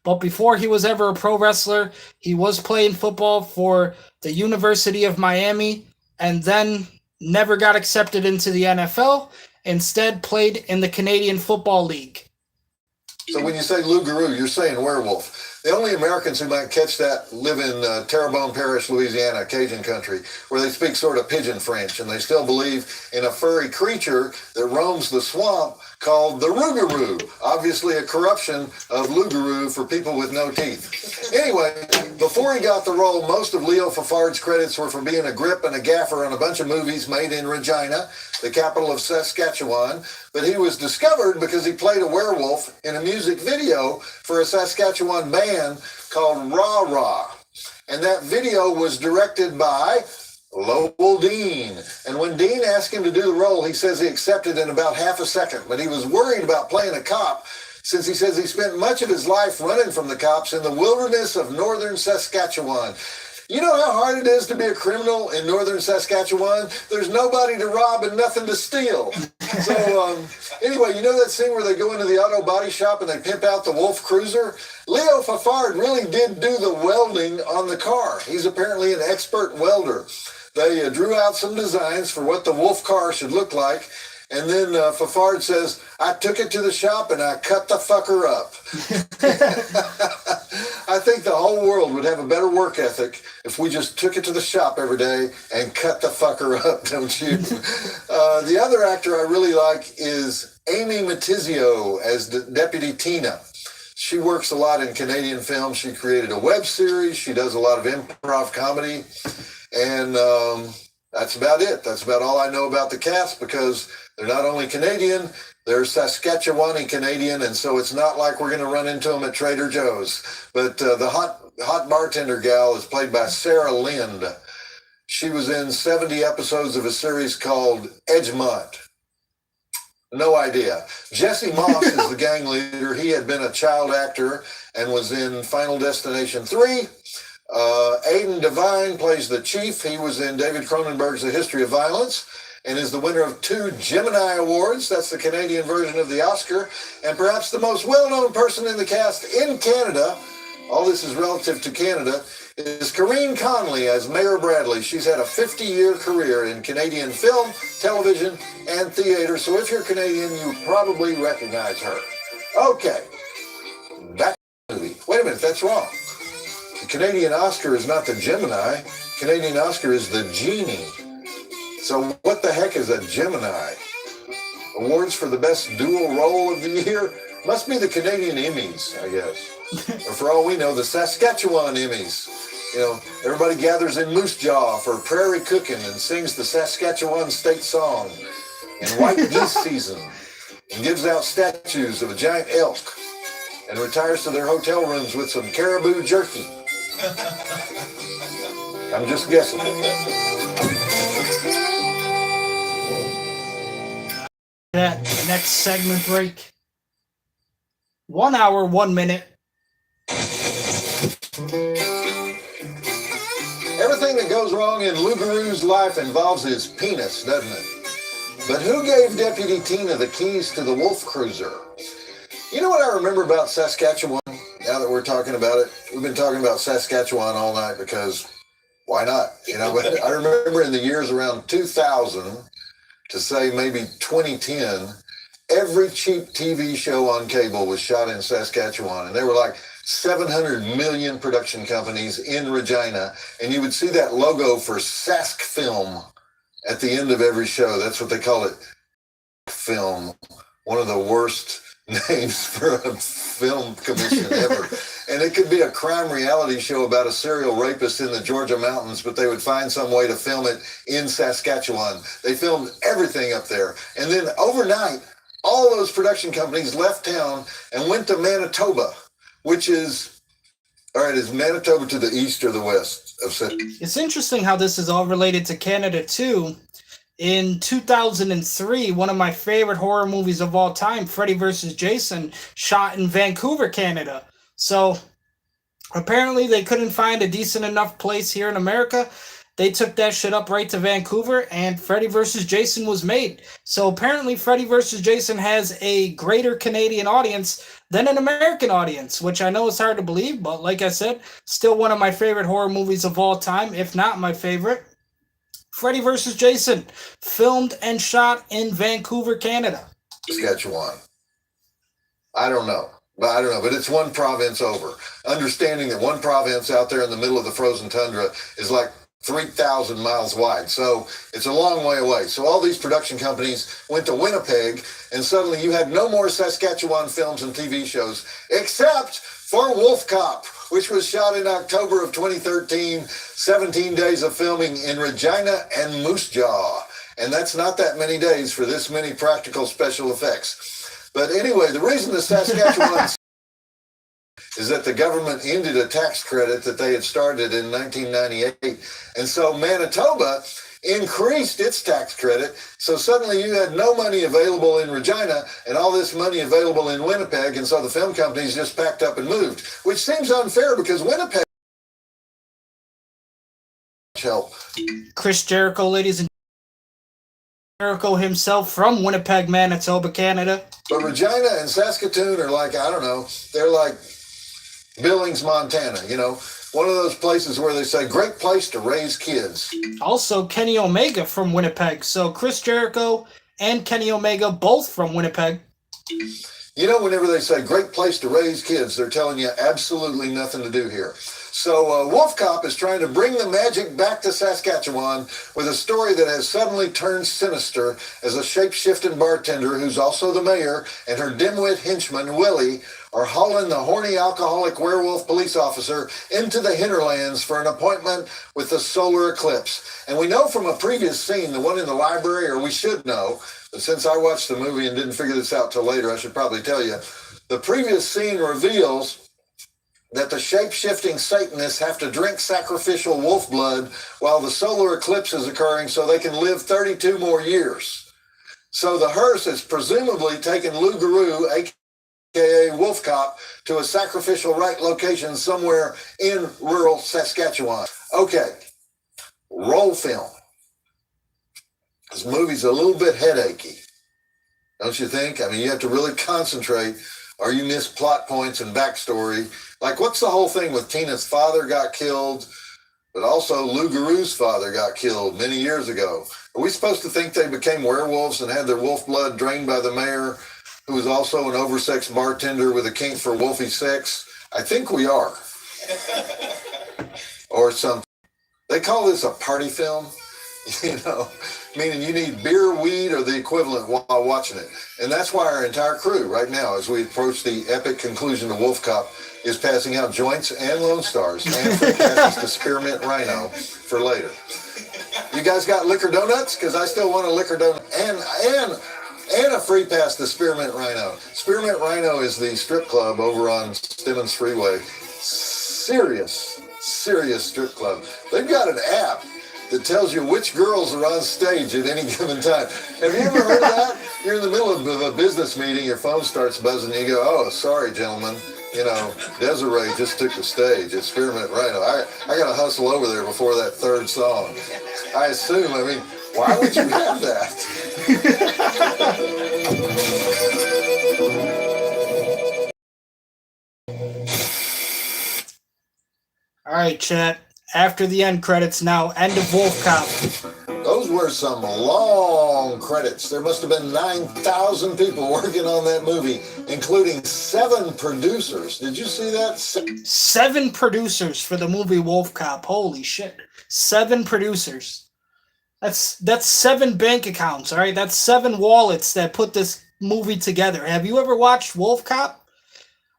But before he was ever a pro wrestler, he was playing football for the University of Miami and then never got accepted into the NFL. Instead, played in the Canadian Football League. So when you say loup-garou, you're saying werewolf. The only Americans who might catch that live in Terrebonne Parish, Louisiana, Cajun country, where they speak sort of pidgin French, and they still believe in a furry creature that roams the swamp called the rougarou, obviously a corruption of loup-garou for people with no teeth. Anyway, before he got the role, most of Leo Fafard's credits were for being a grip and a gaffer on a bunch of movies made in Regina, the capital of Saskatchewan, but he was discovered because he played a werewolf in a music video for a Saskatchewan band called Rah Rah. And that video was directed by Lowell Dean. And when Dean asked him to do the role, he says he accepted in about half a second, but he was worried about playing a cop since he says he spent much of his life running from the cops in the wilderness of northern Saskatchewan. You know how hard it is to be a criminal in northern Saskatchewan? There's nobody to rob and nothing to steal. So anyway, you know that scene where they go into the auto body shop and they pimp out the Wolf Cruiser? Leo Fafard really did do the welding on the car. He's apparently an expert welder. They drew out some designs for what the Wolf car should look like. And then Fafard says, I took it to the shop and I cut the fucker up. I think the whole world would have a better work ethic if we just took it to the shop every day and cut the fucker up, don't you? The other actor I really like is Amy Matizio as Deputy Tina. She works a lot in Canadian films. She created a web series. She does a lot of improv comedy. And that's about it. That's about all I know about the cast because they're not only Canadian, they're Saskatchewani Canadian, and so it's not like we're going to run into them at Trader Joe's. But the hot bartender gal is played by Sarah Lind. She was in 70 episodes of a series called Edgemont. No idea. Jesse Moss is the gang leader. He had been a child actor and was in Final Destination 3. Aidan Devine plays the chief. He was in David Cronenberg's The History of Violence and is the winner of 2 Gemini Awards. That's the Canadian version of the Oscar. And perhaps the most well-known person in the cast in Canada, all this is relative to Canada, is Corinne Conley as Mayor Bradley. She's had a 50-year career in Canadian film, television, and theater. So if you're Canadian, you probably recognize her. Okay, back to the movie. Wait a minute, that's wrong. The Canadian Oscar is not the Gemini. Canadian Oscar is the Genie. So what the heck is a Gemini? Awards for the best dual role of the year? Must be the Canadian Emmys, I guess. Or for all we know, the Saskatchewan Emmys. You know, everybody gathers in Moose Jaw for prairie cooking and sings the Saskatchewan state song in white geese season and gives out statues of a giant elk and retires to their hotel rooms with some caribou jerky. I'm just guessing. That next segment break. 1 hour, 1 minute. Everything that goes wrong in loup-garou's life involves his penis, doesn't it? But who gave Deputy Tina the keys to the Wolf Cruiser? You know what I remember about Saskatchewan? Now that we're talking about it, we've been talking about Saskatchewan all night because why not? You know, but I remember in the years around 2000 to say maybe 2010, every cheap TV show on cable was shot in Saskatchewan. And they were like 700 million production companies in Regina, and you would see that logo for Sask Film at the end of every show. That's what they call it, film. One of the worst names for a film commission ever. And it could be a crime reality show about a serial rapist in the Georgia mountains, but they would find some way to film it in Saskatchewan. They filmed everything up there. And then overnight, all those production companies left town and went to Manitoba, which is, all right, is Manitoba to the east or the west of Sydney? It's interesting how this is all related to Canada, too. In 2003, one of my favorite horror movies of all time, Freddy vs. Jason, shot in Vancouver, Canada. So apparently they couldn't find a decent enough place here in America. They took that shit up right to Vancouver, and Freddy vs. Jason was made. So apparently Freddy vs. Jason has a greater Canadian audience than an American audience, which I know is hard to believe, but like I said, still one of my favorite horror movies of all time, if not my favorite. Freddy vs. Jason, filmed and shot in Vancouver, Canada. Saskatchewan. I don't know. But it's one province over. Understanding that one province out there in the middle of the frozen tundra is like 3,000 miles wide. So it's a long way away. So all these production companies went to Winnipeg, and suddenly you had no more Saskatchewan films and TV shows, except for Wolf Cop, which was shot in October of 2013, 17 days of filming in Regina and Moose Jaw. And that's not that many days for this many practical special effects. But anyway, the reason the Saskatchewan is that the government ended a tax credit that they had started in 1998. And so Manitoba increased its tax credit. So suddenly you had no money available in Regina and all this money available in Winnipeg. And so the film companies just packed up and moved, which seems unfair because Winnipeg help. Chris Jericho, ladies and Jericho himself from Winnipeg, Manitoba, Canada. But Regina and Saskatoon are like, I don't know, they're like Billings, Montana, you know, one of those places where they say, great place to raise kids. Also, Kenny Omega from Winnipeg. So Chris Jericho and Kenny Omega, both from Winnipeg. You know, whenever they say great place to raise kids, they're telling you absolutely nothing to do here. So Wolf Cop is trying to bring the magic back to Saskatchewan with a story that has suddenly turned sinister as a shape-shifting bartender who's also the mayor and her dimwit henchman, Willie, are hauling the horny alcoholic werewolf police officer into the hinterlands for an appointment with the solar eclipse. And we know from a previous scene, the one in the library, or we should know, but since I watched the movie and didn't figure this out till later, I should probably tell you, the previous scene reveals that the shape-shifting Satanists have to drink sacrificial wolf blood while the solar eclipse is occurring so they can live 32 more years. So the hearse has presumably taken Lou Garou, a.k.a. Wolf Cop, to a sacrificial rite location somewhere in rural Saskatchewan. Okay, roll film. This movie's a little bit headachy, don't you think? I mean, you have to really concentrate or you miss plot points and backstory. Like, what's the whole thing with Tina's father got killed, but also Lou Garou's father got killed many years ago? Are we supposed to think they became werewolves and had their wolf blood drained by the mayor, who was also an oversexed bartender with a kink for wolfy sex? I think we are. Or something. They call this a party film, you know, meaning you need beer, weed, or the equivalent while watching it. And that's why our entire crew right now, as we approach the epic conclusion of Wolf Cop, is passing out joints and Lone Stars and free passes to Spearmint Rhino for later. You guys got liquor donuts? Because I still want a liquor donut and a free pass to Spearmint Rhino. Spearmint Rhino is the strip club over on Stemmons Freeway. Serious strip club. They've got an app that tells you which girls are on stage at any given time. Have you ever heard of that? You're in the middle of a business meeting, your phone starts buzzing, and you go, oh, sorry, gentlemen. You know, Desiree just took the stage at Spearmint Rhino. I got to hustle over there before that third song. I assume, I mean, why would you have that? All right, chat. After the end credits now, end of Wolf Cop. Those were some long credits. There must have been 9,000 people working on that movie, including 7 producers. Did you see that? 7 producers for the movie Wolf Cop. Holy shit. 7 producers. That's 7 bank accounts, all right? That's 7 wallets that put this movie together. Have you ever watched Wolf Cop?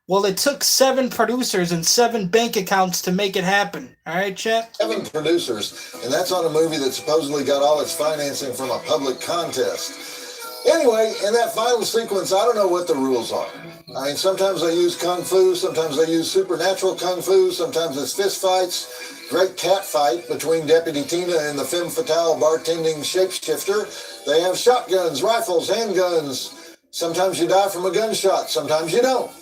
Well, it took 7 producers and 7 bank accounts to make it happen. All right, Chet? 7 producers, and that's on a movie that supposedly got all its financing from a public contest. Anyway, in that final sequence, I don't know what the rules are. I mean, sometimes they use kung fu, sometimes they use supernatural kung fu, sometimes it's fist fights. Great cat fight between Deputy Tina and the femme fatale bartending shapeshifter. They have shotguns, rifles, handguns. Sometimes you die from a gunshot, sometimes you don't.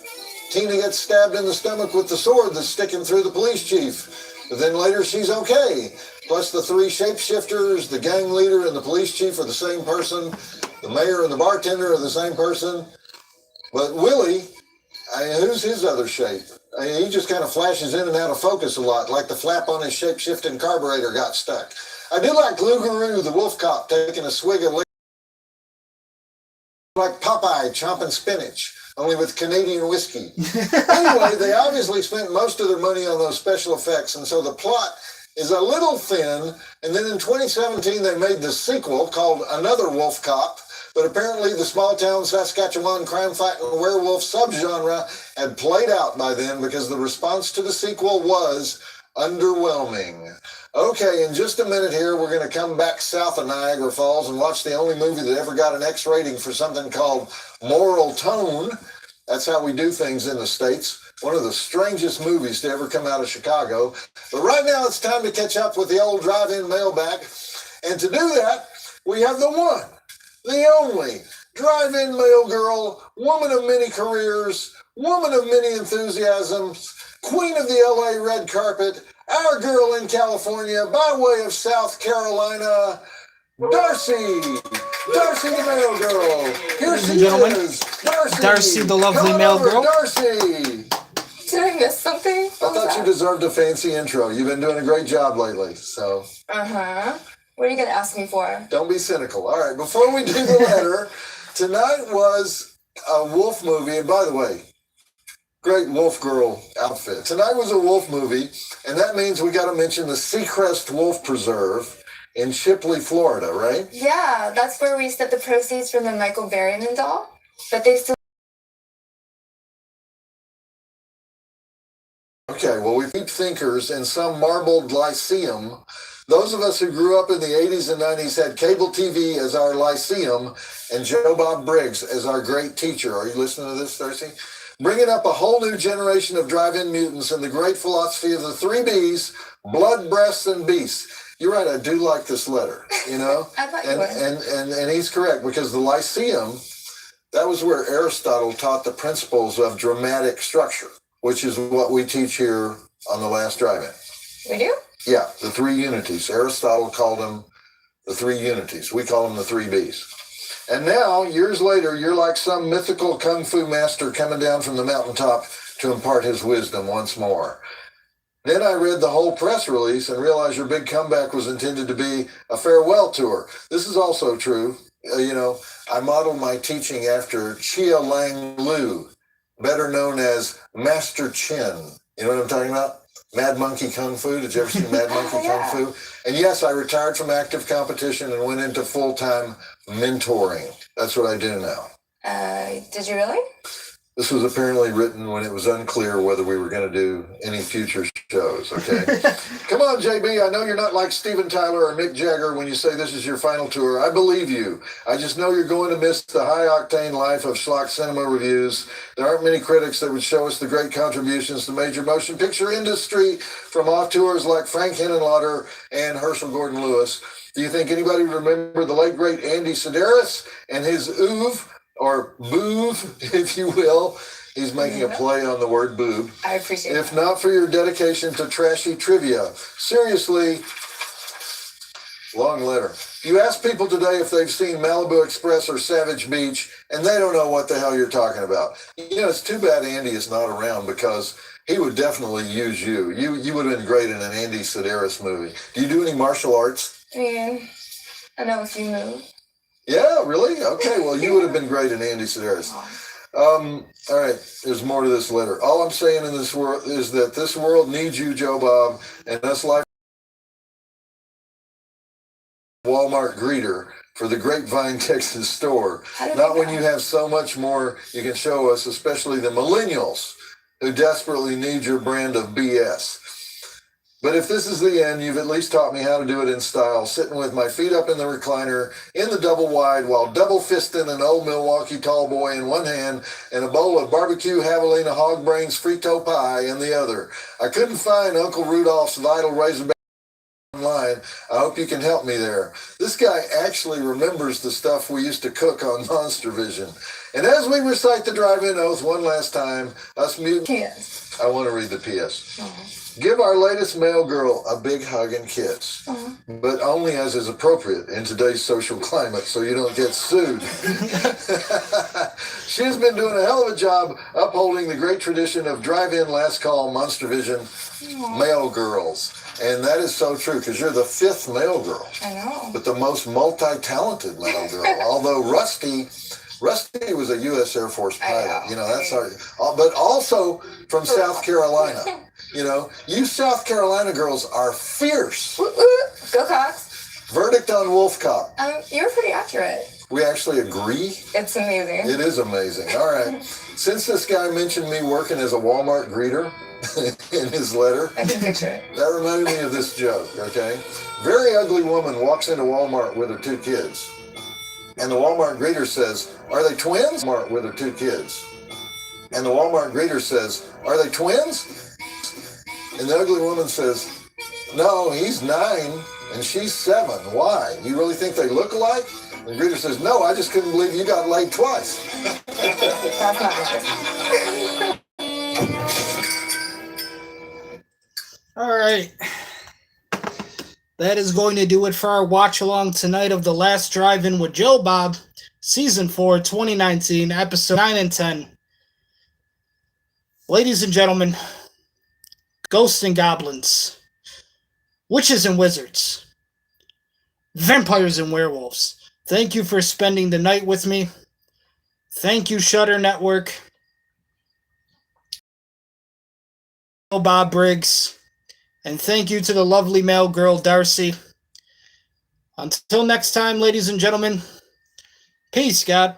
Tina gets stabbed in the stomach with the sword that's sticking through the police chief. But then later she's okay. Plus the 3 shapeshifters, the gang leader and the police chief are the same person. The mayor and the bartender are the same person. But Willie, who's his other shape? He just kind of flashes in and out of focus a lot, like the flap on his shape-shifting carburetor got stuck. I do like Glugaroo, the wolf cop, taking a swig of liquor like Popeye chomping spinach, only with Canadian whiskey. Anyway, they obviously spent most of their money on those special effects, and so the plot is a little thin. And then in 2017, they made the sequel called Another Wolf Cop, but apparently the small-town Saskatchewan crime-fighting werewolf subgenre had played out by then because the response to the sequel was underwhelming. Okay, in just a minute here, we're going to come back south of Niagara Falls and watch the only movie that ever got an X rating for something called Moral Tone. That's how we do things in the States. One of the strangest movies to ever come out of Chicago. But right now, it's time to catch up with the old drive-in mailbag. And to do that, we have the one, the only drive-in mail girl, woman of many careers, woman of many enthusiasms, queen of the LA red carpet, our girl in California by way of South Carolina, Darcy. Darcy the mail girl. Here she is. Darcy the lovely mail girl. Darcy. Did I miss something? I thought you deserved a fancy intro. You've been doing a great job lately, so. Uh-huh. What are you going to ask me for? Don't be cynical. All right, before we do the letter, tonight was a wolf movie, and by the way, great wolf girl outfit. Tonight was a wolf movie, and that means we got to mention the Seacrest Wolf Preserve in Shipley, Florida, right? Yeah, that's where we spent the proceeds from the Michael Berryman doll. But they still... Okay, well, we deep thinkers in some marbled lyceum. Those of us who grew up in the 80s and 90s had cable TV as our lyceum and Joe Bob Briggs as our great teacher. Are you listening to this, Darcy? Bringing up a whole new generation of drive-in mutants and the great philosophy of the 3 Bs, blood, breasts, and beasts. You're right, I do like this letter, you know? I thought you would. And he's correct, because the Lyceum, that was where Aristotle taught the principles of dramatic structure, which is what we teach here on the Last Drive-In. We do? Yeah, the 3 unities. Aristotle called them the 3 unities. We call them the 3 Bs. And now, years later, you're like some mythical kung fu master coming down from the mountaintop to impart his wisdom once more. Then I read the whole press release and realized your big comeback was intended to be a farewell tour. This is also true. I modeled my teaching after Chia Lang Lu, better known as Master Chin. You know what I'm talking about? Mad Monkey Kung Fu. Did you ever see Mad Monkey Kung Fu? And yes, I retired from active competition and went into full-time mentoring. That's what I do now. Did you really? This was apparently written when it was unclear whether we were going to do any future shows, okay? Come on, JB. I know you're not like Steven Tyler or Mick Jagger when you say this is your final tour. I believe you. I just know you're going to miss the high-octane life of schlock cinema reviews. There aren't many critics that would show us the great contributions to the major motion picture industry from off-tours like Frank Henenlotter and Herschel Gordon Lewis. Do you think anybody would remember the late, great Andy Sedaris and his oeuvre? Or boob, if you will. He's making a play on the word boob. I appreciate it. If not for your dedication to trashy trivia. Seriously, long letter. You ask people today if they've seen Malibu Express or Savage Beach, and they don't know what the hell you're talking about. It's too bad Andy is not around because he would definitely use you. You would have been great in an Andy Sedaris movie. Do you do any martial arts? I mean, I know if you move. Yeah, really? Okay, well, you would have been great in Andy Sedaris. All right, there's more to this letter. All I'm saying in this world is that this world needs you, Joe Bob, and us life Walmart greeter for the Grapevine, Texas store. Not when you have so much more you can show us, especially the millennials who desperately need your brand of BS. But if this is the end, you've at least taught me how to do it in style, sitting with my feet up in the recliner, in the double wide, while double fisting an old Milwaukee tall boy in one hand and a bowl of barbecue javelina hog brains frito pie in the other. I couldn't find Uncle Rudolph's vital razorback online. I hope you can help me there. This guy actually remembers the stuff we used to cook on Monster Vision. And as we recite the drive-in oath one last time, us mutants... Yes. I want to read the PS. Give our latest male girl a big hug and kiss, but only as is appropriate in today's social climate so you don't get sued. She's been doing a hell of a job upholding the great tradition of drive-in last call Monster Vision male girls. And that is so true because you're the 5th male girl. I know. But the most multi-talented male girl. Although Rusty was a U.S. Air Force pilot. You know, that's our, but also from South Carolina. You know, you South Carolina girls are fierce. Go Cox. Verdict on Wolfcock. You're pretty accurate. We actually agree. It's amazing. It is amazing. All right. Since this guy mentioned me working as a Walmart greeter in his letter, I can picture it. that reminded me of this joke, okay? Very ugly woman walks into Walmart with her 2 kids. And the Walmart greeter says, "Are they twins?" Walmart with her 2 kids. And the Walmart greeter says, "Are they twins?" And the ugly woman says, "No, he's 9 and she's 7. Why? You really think they look alike?" And the greeter says, "No, I just couldn't believe you got laid twice." That's not interesting. All right. That is going to do it for our watch along tonight of The Last Drive-In with Joe Bob, Season 4, 2019, Episode 9 and 10. Ladies and gentlemen, ghosts and goblins, witches and wizards, vampires and werewolves, thank you for spending the night with me. Thank you, Shudder Network, Bob Briggs, and thank you to the lovely male girl, Darcy. Until next time, ladies and gentlemen, peace, God.